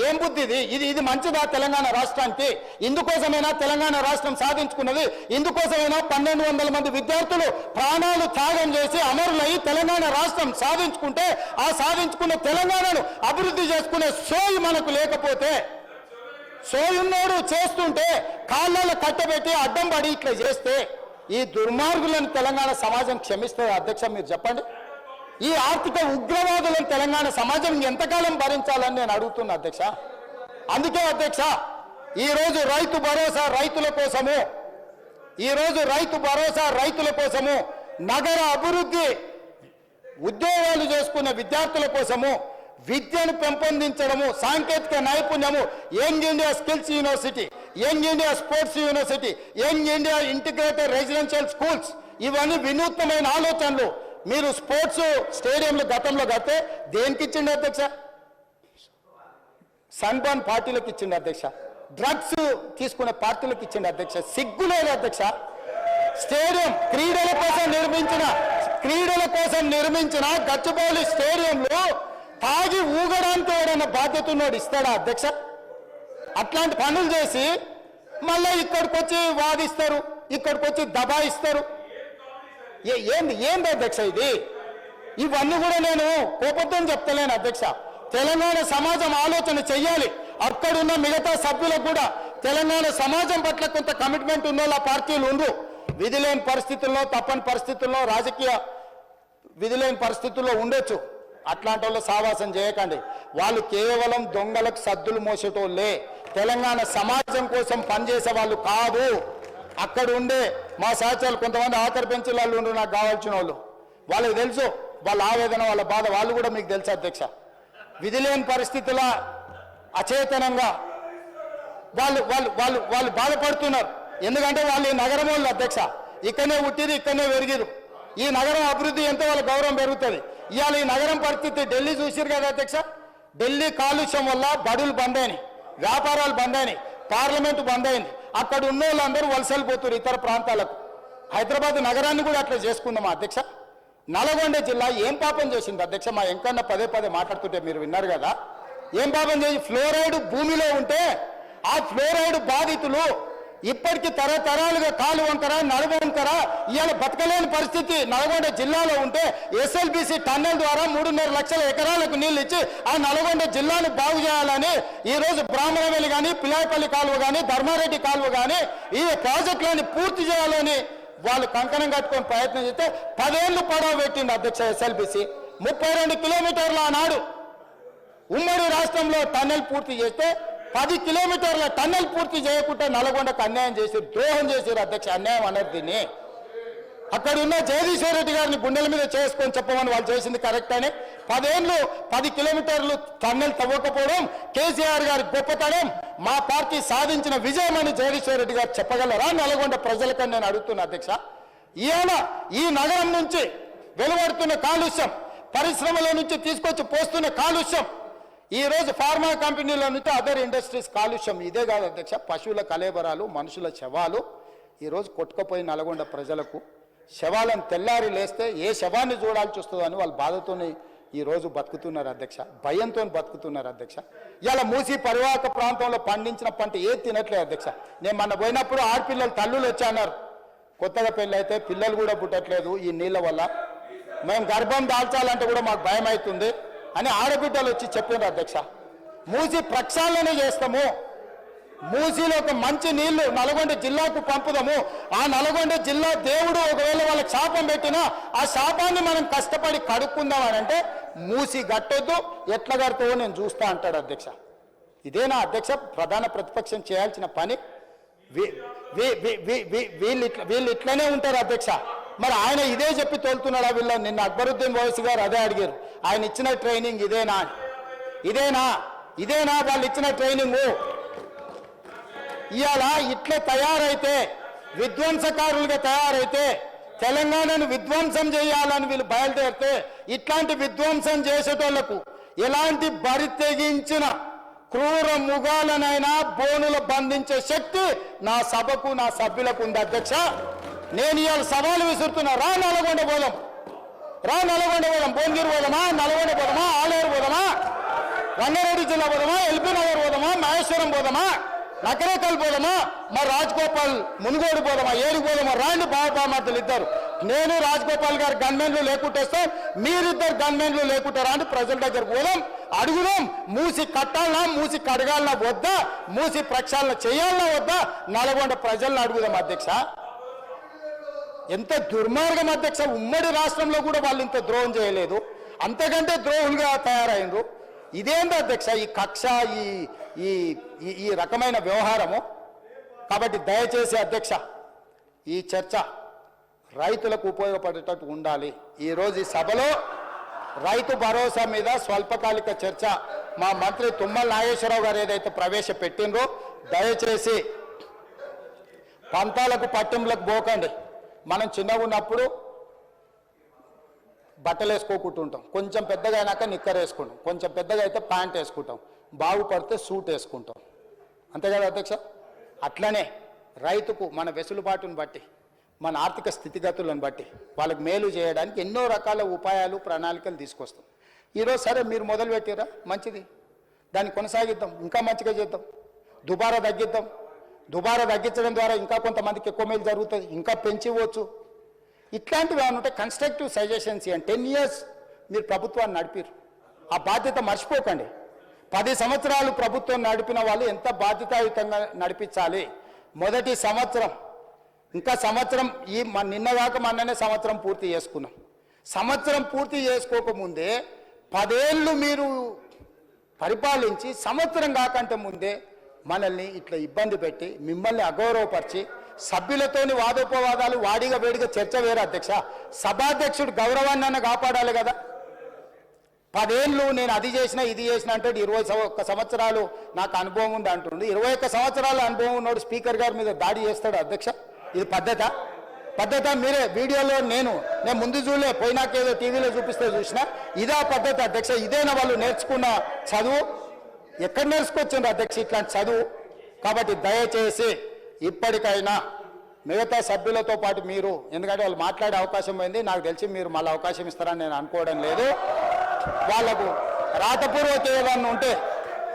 ఏం బుద్ధి ఇది? ఇది మంచిదా తెలంగాణ రాష్ట్రానికి? ఇందుకోసమైనా తెలంగాణ రాష్ట్రం సాధించుకున్నది, ఇందుకోసమైనా 1200 మంది విద్యార్థులు ప్రాణాలు త్యాగం చేసి అమరులై తెలంగాణ రాష్ట్రం సాధించుకుంటే, ఆ సాధించుకున్న తెలంగాణను అభివృద్ధి చేసుకునే సోయి మనకు లేకపోతే, సోయున్నోడు చేస్తుంటే కాళ్ళలో కట్టబెట్టి అడ్డం పడి ఇట్లా చేస్తే ఈ దుర్మార్గులను తెలంగాణ సమాజం క్షమిస్తుంది అధ్యక్ష? మీరు చెప్పండి. ఈ ఆర్థిక ఉగ్రవాదులను తెలంగాణ సమాజం ఎంతకాలం భరించాలని నేను అడుగుతున్నా అధ్యక్ష. అందుకే అధ్యక్ష ఈరోజు రైతు భరోసా రైతుల కోసము, ఈరోజు రైతు భరోసా రైతుల కోసము, నగర అభివృద్ధి ఉద్యోగాలు చేసుకున్న విద్యార్థుల కోసము, విద్యను పెంపొందించడము, సాంకేతిక నైపుణ్యము, young India skills university, young India sports university, young India integrated residential schools, ఇవన్నీ వినూత్నమైన ఆలోచనలు. మీరు స్పోర్ట్స్ స్టేడియంలు గతంలో కడితే దేనికి ఇచ్చిండు అధ్యక్ష? సన్బాన్ పార్టీలకు ఇచ్చిండు అధ్యక్ష, డ్రగ్స్ తీసుకునే పార్టీలకు ఇచ్చిండు అధ్యక్ష. సిగ్గులేదు అధ్యక్ష. స్టేడియం క్రీడల కోసం నిర్మించిన గచ్చిబౌలి స్టేడియంలో తాగి ఊగడానికి ఎవడన్న బాధ్యత ఉన్నోడు ఇస్తాడా అధ్యక్ష? అట్లాంటి పనులు చేసి మళ్ళీ ఇక్కడికి వచ్చి వాదిస్తారు, ఇక్కడికి వచ్చి దబాయిస్తారు. ఏంది అధ్యక్ష ఇది? ఇవన్నీ కూడా నేను కోపంతో చెప్తలేను అధ్యక్ష. తెలంగాణ సమాజం ఆలోచన చెయ్యాలి. అక్కడున్న మిగతా సభ్యులకు కూడా తెలంగాణ సమాజం పట్ల కొంత కమిట్మెంట్ ఉన్న పార్టీలు ఉండ్రు. విధి లేని పరిస్థితుల్లో, తప్పని పరిస్థితుల్లో, రాజకీయ విధి లేని పరిస్థితుల్లో ఉండొచ్చు. అట్లాంటి వాళ్ళు సావాసం చేయకండి. వాళ్ళు కేవలం దొంగలకు సద్దులు మోసేటోళ్ళే, తెలంగాణ సమాజం కోసం పనిచేసే వాళ్ళు కాదు. అక్కడ ఉండే మా సహచరులు కొంతమంది ఆఖరి పెంచిన వాళ్ళు ఉండ్రు, నాకు కావాల్సిన వాళ్ళు, వాళ్ళకి తెలుసు వాళ్ళ ఆవేదన, వాళ్ళ బాధ, వాళ్ళు కూడా మీకు తెలుసు అధ్యక్ష. విధి లేని పరిస్థితుల అచేతనంగా వాళ్ళు బాధపడుతున్నారు. ఎందుకంటే వాళ్ళు ఈ నగరం వాళ్ళు అధ్యక్ష, ఇక్కడనే పుట్టిరు, ఇక్కడనే పెరిగిరు. ఈ నగరం అభివృద్ధి ఎంతో వాళ్ళ గౌరవం పెరుగుతుంది. ఇవాళ ఈ నగరం పరిస్థితి ఢిల్లీ చూసిరు కదా అధ్యక్ష. ఢిల్లీ కాలుష్యం వల్ల బడులు బంద్ అయినాయి, వ్యాపారాలు బంద్ అయినాయి, పార్లమెంటు బంద్ అయింది. అక్కడ ఉన్న వాళ్ళందరూ వలసలు పోతున్నారు ఇతర ప్రాంతాలకు. హైదరాబాద్ నగరాన్ని కూడా అట్లా చేసుకుందామా అధ్యక్ష? నల్గొండ జిల్లా ఏం పాపం చేసింది అధ్యక్ష? మా ఎంకన్న పదే మాట్లాడుతుంటే మీరు విన్నారు కదా. ఏం పాపం చేసి ఫ్లోరైడ్ భూమిలో ఉంటే ఆ ఫ్లోరైడ్ బాధితులు ఇప్పటికీ తరతరాలుగా కాలు వంకర, నడుము వంకర ఇవాళ బతకలేని పరిస్థితి నల్గొండ జిల్లాలో ఉంటే ఎస్ఎల్బిసి టన్నెల్ ద్వారా 3.5 లక్షల ఎకరాలకు నీళ్లు ఇచ్చి ఆ నల్గొండ జిల్లాను బాగు చేయాలని ఈరోజు బ్రాహ్మణవెల్లి కానీ, పిలాయపల్లి కాలువ కానీ, ధర్మారెడ్డి కాలువ కానీ ఈ ప్రాజెక్టులని పూర్తి చేయాలని వాళ్ళు కంకణం కట్టుకొని ప్రయత్నం చేస్తే 10 ఏళ్ళు పొడవు పెట్టింది అధ్యక్ష. ఎస్ఎల్బిసి 32 కిలోమీటర్ల ఆనాడు ఉమ్మడి రాష్ట్రంలో టన్నెల్ పూర్తి చేస్తే 10 కిలోమీటర్ల టన్నెల్ పూర్తి చేయకుండా నల్గొండకు అన్యాయం చేశారు, ద్రోహం చేశారు అధ్యక్ష. అన్యాయం అన్నది దీన్ని. అక్కడ ఉన్న జగదీశ్వర్ రెడ్డి గారిని గుండెల మీద చేసుకొని చెప్పమని వాళ్ళు చేసింది కరెక్ట్ అని 10 ఏళ్ళు 10 కిలోమీటర్లు టన్నెల్ తవ్వకపోవడం కేసీఆర్ గారి గొప్పతనం, మా పార్టీ సాధించిన విజయం అని జగదీశ్వర్ రెడ్డి గారు చెప్పగలరా నల్గొండ ప్రజలకని నేను అడుగుతున్నా అధ్యక్ష. ఇవాళ ఈ నగరం నుంచి వెలువడుతున్న కాలుష్యం, పరిశ్రమల నుంచి తీసుకొచ్చి పోస్తున్న కాలుష్యం, ఈరోజు ఫార్మా కంపెనీల నుంచి అదర్ ఇండస్ట్రీస్ కాలుష్యం, ఇదే కాదు అధ్యక్ష, పశువుల కలేబరాలు, మనుషుల శవాలు ఈరోజు కొట్టుకుపోయి నల్గొండ ప్రజలకు శవాలను తెల్లారి లేస్తే ఏ శవాన్ని చూడాల్సి వస్తుందో అని వాళ్ళు బాధతోనే ఈరోజు బతుకుతున్నారు అధ్యక్ష, భయంతో బతుకుతున్నారు అధ్యక్ష. ఇలా మూసి పరివాహక ప్రాంతంలో పండించిన పంట ఏది తినట్లేదు అధ్యక్ష. నేను మొన్న పోయినప్పుడు ఆడపిల్లలు తల్లులు వచ్చాన్నారు, కొత్తగా పెళ్ళి అయితే పిల్లలు కూడా పుట్టట్లేదు ఈ నీళ్ళ వల్ల, మేము గర్భం దాల్చాలంటే కూడా మాకు భయం అవుతుంది అని ఆడబిడ్డలు వచ్చి చెప్పారు అధ్యక్ష. మూసి ప్రక్షాళన చేస్తాము, మూసీలో ఒక మంచి నీళ్లు నల్గొండ జిల్లాకు పంపుదాము, ఆ నల్గొండ జిల్లా దేవుడు ఒకవేళ వాళ్ళకి శాపం పెట్టినా ఆ శాపాన్ని మనం కష్టపడి కడుక్కుందాం అని అంటే మూసి గట్టొద్దు, ఎట్లా కడతావో నేను చూస్తా అంటాడు అధ్యక్ష. ఇదేనా అధ్యక్ష ప్రధాన ప్రతిపక్షం చేయాల్సిన పని? వీళ్ళు ఇట్లనే ఉంటారు అధ్యక్ష. మరి ఆయన ఇదే చెప్పి తోలుతున్నాడా వీళ్ళ? నిన్న అక్బరుద్దీన్ ఓవైసీ గారు అదే అడిగారు, ఆయన ఇచ్చిన ట్రైనింగ్ ఇదేనా ఇదేనా వాళ్ళు ఇచ్చిన ట్రైనింగు? ఇవాళ ఇట్లా తయారైతే, విధ్వంసకారులుగా తయారైతే, తెలంగాణను విధ్వంసం చేయాలని వీళ్ళు బయలుదేరితే, ఇట్లాంటి విధ్వంసం చేసేటోళ్లకు ఎలాంటి బరి తెగించిన క్రూర ముగాలనైనా బోనులు బంధించే శక్తి నా సభకు, నా సభ్యులకు ఉంది అధ్యక్ష. నేను ఇవాళ సవాలు విసురుతున్నా, రా నల్గొండ పోదాం, భువనగిరి పోదామా, నల్గొండ పోదామా, ఆలేరు పోదామా, రంగారెడ్డి జిల్లా పోదామా, ఎల్బీ నగర్ పోదామా, మహేశ్వరం పోదామా, నకరేకల్ పోదామా, మరి రాజగోపాల్ మునుగోడు పోదామా, ఏడుగు పోదామా, రాండి బాబామాతలు ఇద్దరు, నేను రాజగోపాల్ గారు గన్మెన్లు లేకుంటేస్తాం, మీరిద్దరు గన్మెన్లు లేకుంటారా అని ప్రజల దగ్గర పోదాం, అడుగుదాం. మూసి కట్టాలనా, మూసి కడగాలనా వద్దా, మూసి ప్రక్షాళన చేయాలనా వద్దా, నల్గొండ ప్రజలను అడుగుదాం అధ్యక్ష. ఎంత దుర్మార్గం అధ్యక్ష, ఉమ్మడి రాష్ట్రంలో కూడా వాళ్ళు ఇంత ద్రోహం చేయలేదు, అంతకంటే ద్రోహులుగా తయారైండ్రు. ఇదేంటి అధ్యక్ష ఈ కక్ష, ఈ రకమైన వ్యవహారము? కాబట్టి దయచేసి అధ్యక్ష ఈ చర్చ రైతులకు ఉపయోగపడేటట్టు ఉండాలి. ఈరోజు ఈ సభలో రైతు భరోసా మీద స్వల్పకాలిక చర్చ మా మంత్రి తుమ్మల నాగేశ్వరరావు గారు ఏదైతే ప్రవేశపెట్టినరో, దయచేసి పంతాలకు పట్టింపులకు పోకండి. మనం చిన్నగా ఉన్నప్పుడు బట్టలు వేసుకోకుంటుంటాం, కొంచెం పెద్దగా అయినాక నిక్కర్ వేసుకుంటాం, కొంచెం పెద్దగా అయితే ప్యాంట్ వేసుకుంటాం, బాగుపడితే సూట్ వేసుకుంటాం, అంతే కదా అధ్యక్ష? అట్లనే రైతుకు మన వెసులుబాటును బట్టి, మన ఆర్థిక స్థితిగతులను బట్టి వాళ్ళకి మేలు చేయడానికి ఎన్నో రకాల ఉపాయాలు, ప్రణాళికలు తీసుకొస్తాం. ఈరోజు సరే మీరు మొదలు పెట్టారా, మంచిది, దాన్ని కొనసాగిద్దాం, ఇంకా మంచిగా చేద్దాం, దుబారా తగ్గిద్దాం. దుబారా తగ్గించడం ద్వారా ఇంకా కొంతమందికి ఎక్కువ మేలు జరుగుతుంది, ఇంకా పెంచివచ్చు. ఇట్లాంటివి ఏమైనా ఉంటే కన్స్ట్రక్టివ్ సజెషన్స్ ఇవ్వండి. 10 years మీరు ప్రభుత్వాన్ని నడిపారు, ఆ బాధ్యత మర్చిపోకండి. 10 సంవత్సరాలు ప్రభుత్వం నడిపిన వాళ్ళు ఎంత బాధ్యతాయుతంగా నడిపించాలి. మొదటి సంవత్సరం, ఇంకా సంవత్సరం, నిన్నగాక మొన్ననే సంవత్సరం పూర్తి చేసుకున్నాం. సంవత్సరం పూర్తి చేసుకోకముందే 10 ఏళ్ళు మీరు పరిపాలించి సంవత్సరం కాకంటే ముందే మనల్ని ఇట్లా ఇబ్బంది పెట్టి, మిమ్మల్ని అగౌరవపరిచి, సభ్యులతోని వాదోపవాదాలు, వాడిగా వేడిగా చర్చ వేరే అధ్యక్ష. సభాధ్యక్షుడు గౌరవాన్ని అన్న కాపాడాలి కదా. 10 ఏళ్ళు నేను అది చేసినా ఇది చేసినా అంటే 21 సంవత్సరాలు నాకు అనుభవం ఉంది అంటుండే. 21 సంవత్సరాల అనుభవం ఉన్నాడు స్పీకర్ గారి మీద దాడి చేస్తాడు అధ్యక్ష. ఇది పద్ధత? మీరే వీడియోలో నేను ముందు చూడలే, పోయినాకేదో టీవీలో చూపిస్తే చూసినా. ఇదా పద్ధతి అధ్యక్ష? ఇదేనా వాళ్ళు నేర్చుకున్న చదువు? ఎక్కడ నేర్చుకొచ్చిండ్రు అధ్యక్ష ఇట్లాంటి చదువు? కాబట్టి దయచేసి ఇప్పటికైనా మిగతా సభ్యులతో పాటు మీరు, ఎందుకంటే వాళ్ళు మాట్లాడే అవకాశం పోయింది, నాకు తెలిసి మీరు మళ్ళీ అవకాశం ఇస్తారని నేను అనుకోవడం లేదు. వాళ్లకు రాతపూర్వక ఏదన్నా ఉంటే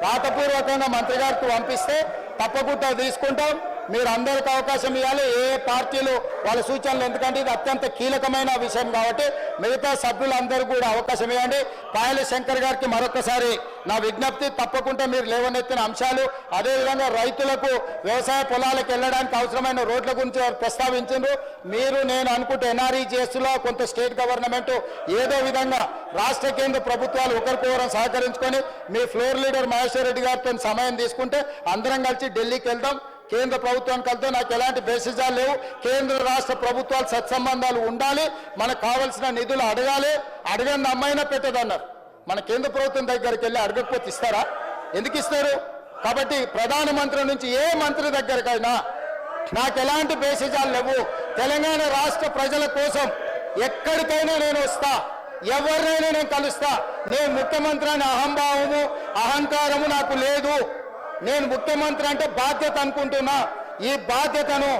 రాతపూర్వకంగా మంత్రి గారికి పంపిస్తే తప్పకుండా తీసుకుంటాం. మీరు అందరికీ అవకాశం ఇవ్వాలి, ఏ పార్టీలు వాళ్ళ సూచనలు, ఎందుకంటే ఇది అత్యంత కీలకమైన విషయం కాబట్టి మిగతా సభ్యులందరూ కూడా అవకాశం ఇవ్వండి. పాయల శంకర్ గారికి మరొకసారి నా విజ్ఞప్తి, తప్పకుండా మీరు లేవనెత్తిన అంశాలు, అదేవిధంగా రైతులకు వ్యవసాయ పొలాలకు వెళ్ళడానికి అవసరమైన రోడ్ల గురించి ప్రస్తావించారు. మీరు నేను అనుకుంటే NREGSలో కొంత స్టేట్ గవర్నమెంట్ ఏదో విధంగా రాష్ట్ర కేంద్ర ప్రభుత్వాలు ఒకరికొకరు సహకరించుకొని మీ ఫ్లోర్ లీడర్ మహేశ్వర్ రెడ్డి గారితో సమయం తీసుకుంటే అందరం కలిసి ఢిల్లీకి వెళ్దాం. కేంద్ర ప్రభుత్వానికి వెళ్తే నాకు ఎలాంటి బేసిజాలు లేవు. కేంద్ర రాష్ట్ర ప్రభుత్వాలు సత్సంబంధాలు ఉండాలి, మనకు కావాల్సిన నిధులు అడగాలి. అడగని అమ్మాయినా పెట్టదన్నారు. మన కేంద్ర ప్రభుత్వం దగ్గరికి వెళ్ళి అడగకపోతే ఇస్తారా? ఎందుకు ఇస్తారు? కాబట్టి ప్రధానమంత్రి నుంచి ఏ మంత్రి దగ్గరకైనా నాకు ఎలాంటి బేసిజాలు లేవు, తెలంగాణ రాష్ట్ర ప్రజల కోసం ఎక్కడికైనా నేను వస్తా, ఎవరినైనా నేను కలుస్తా. నేను ముఖ్యమంత్రి అనే అహంభావము అహంకారము నాకు లేదు. నేను ముఖ్యమంత్రి అంటే బాధ్యత అనుకుంటున్నా. ఈ బాధ్యతను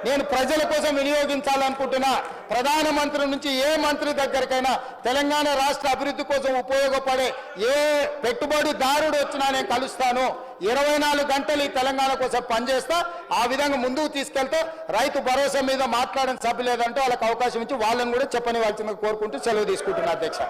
నేను ప్రజల కోసం వినియోగించాలనుకుంటున్నా. ప్రధానమంత్రి నుంచి ఏ మంత్రి దగ్గరికైనా తెలంగాణ రాష్ట్ర అభివృద్ధి కోసం ఉపయోగపడే ఏ పెట్టుబడిదారుడు వచ్చినా నేను కలుస్తాను. 24 గంటలు ఈ తెలంగాణ కోసం పనిచేస్తా. ఆ విధంగా ముందుకు తీసుకెళ్తే రైతు భరోసా మీద మాట్లాడని సభ లేదంటే వాళ్ళకి అవకాశం ఇచ్చి వాళ్ళని కూడా చెప్పనివ్వాల్సిందిగా కోరుకుంటూ సెలవు తీసుకుంటున్నా అధ్యక్ష.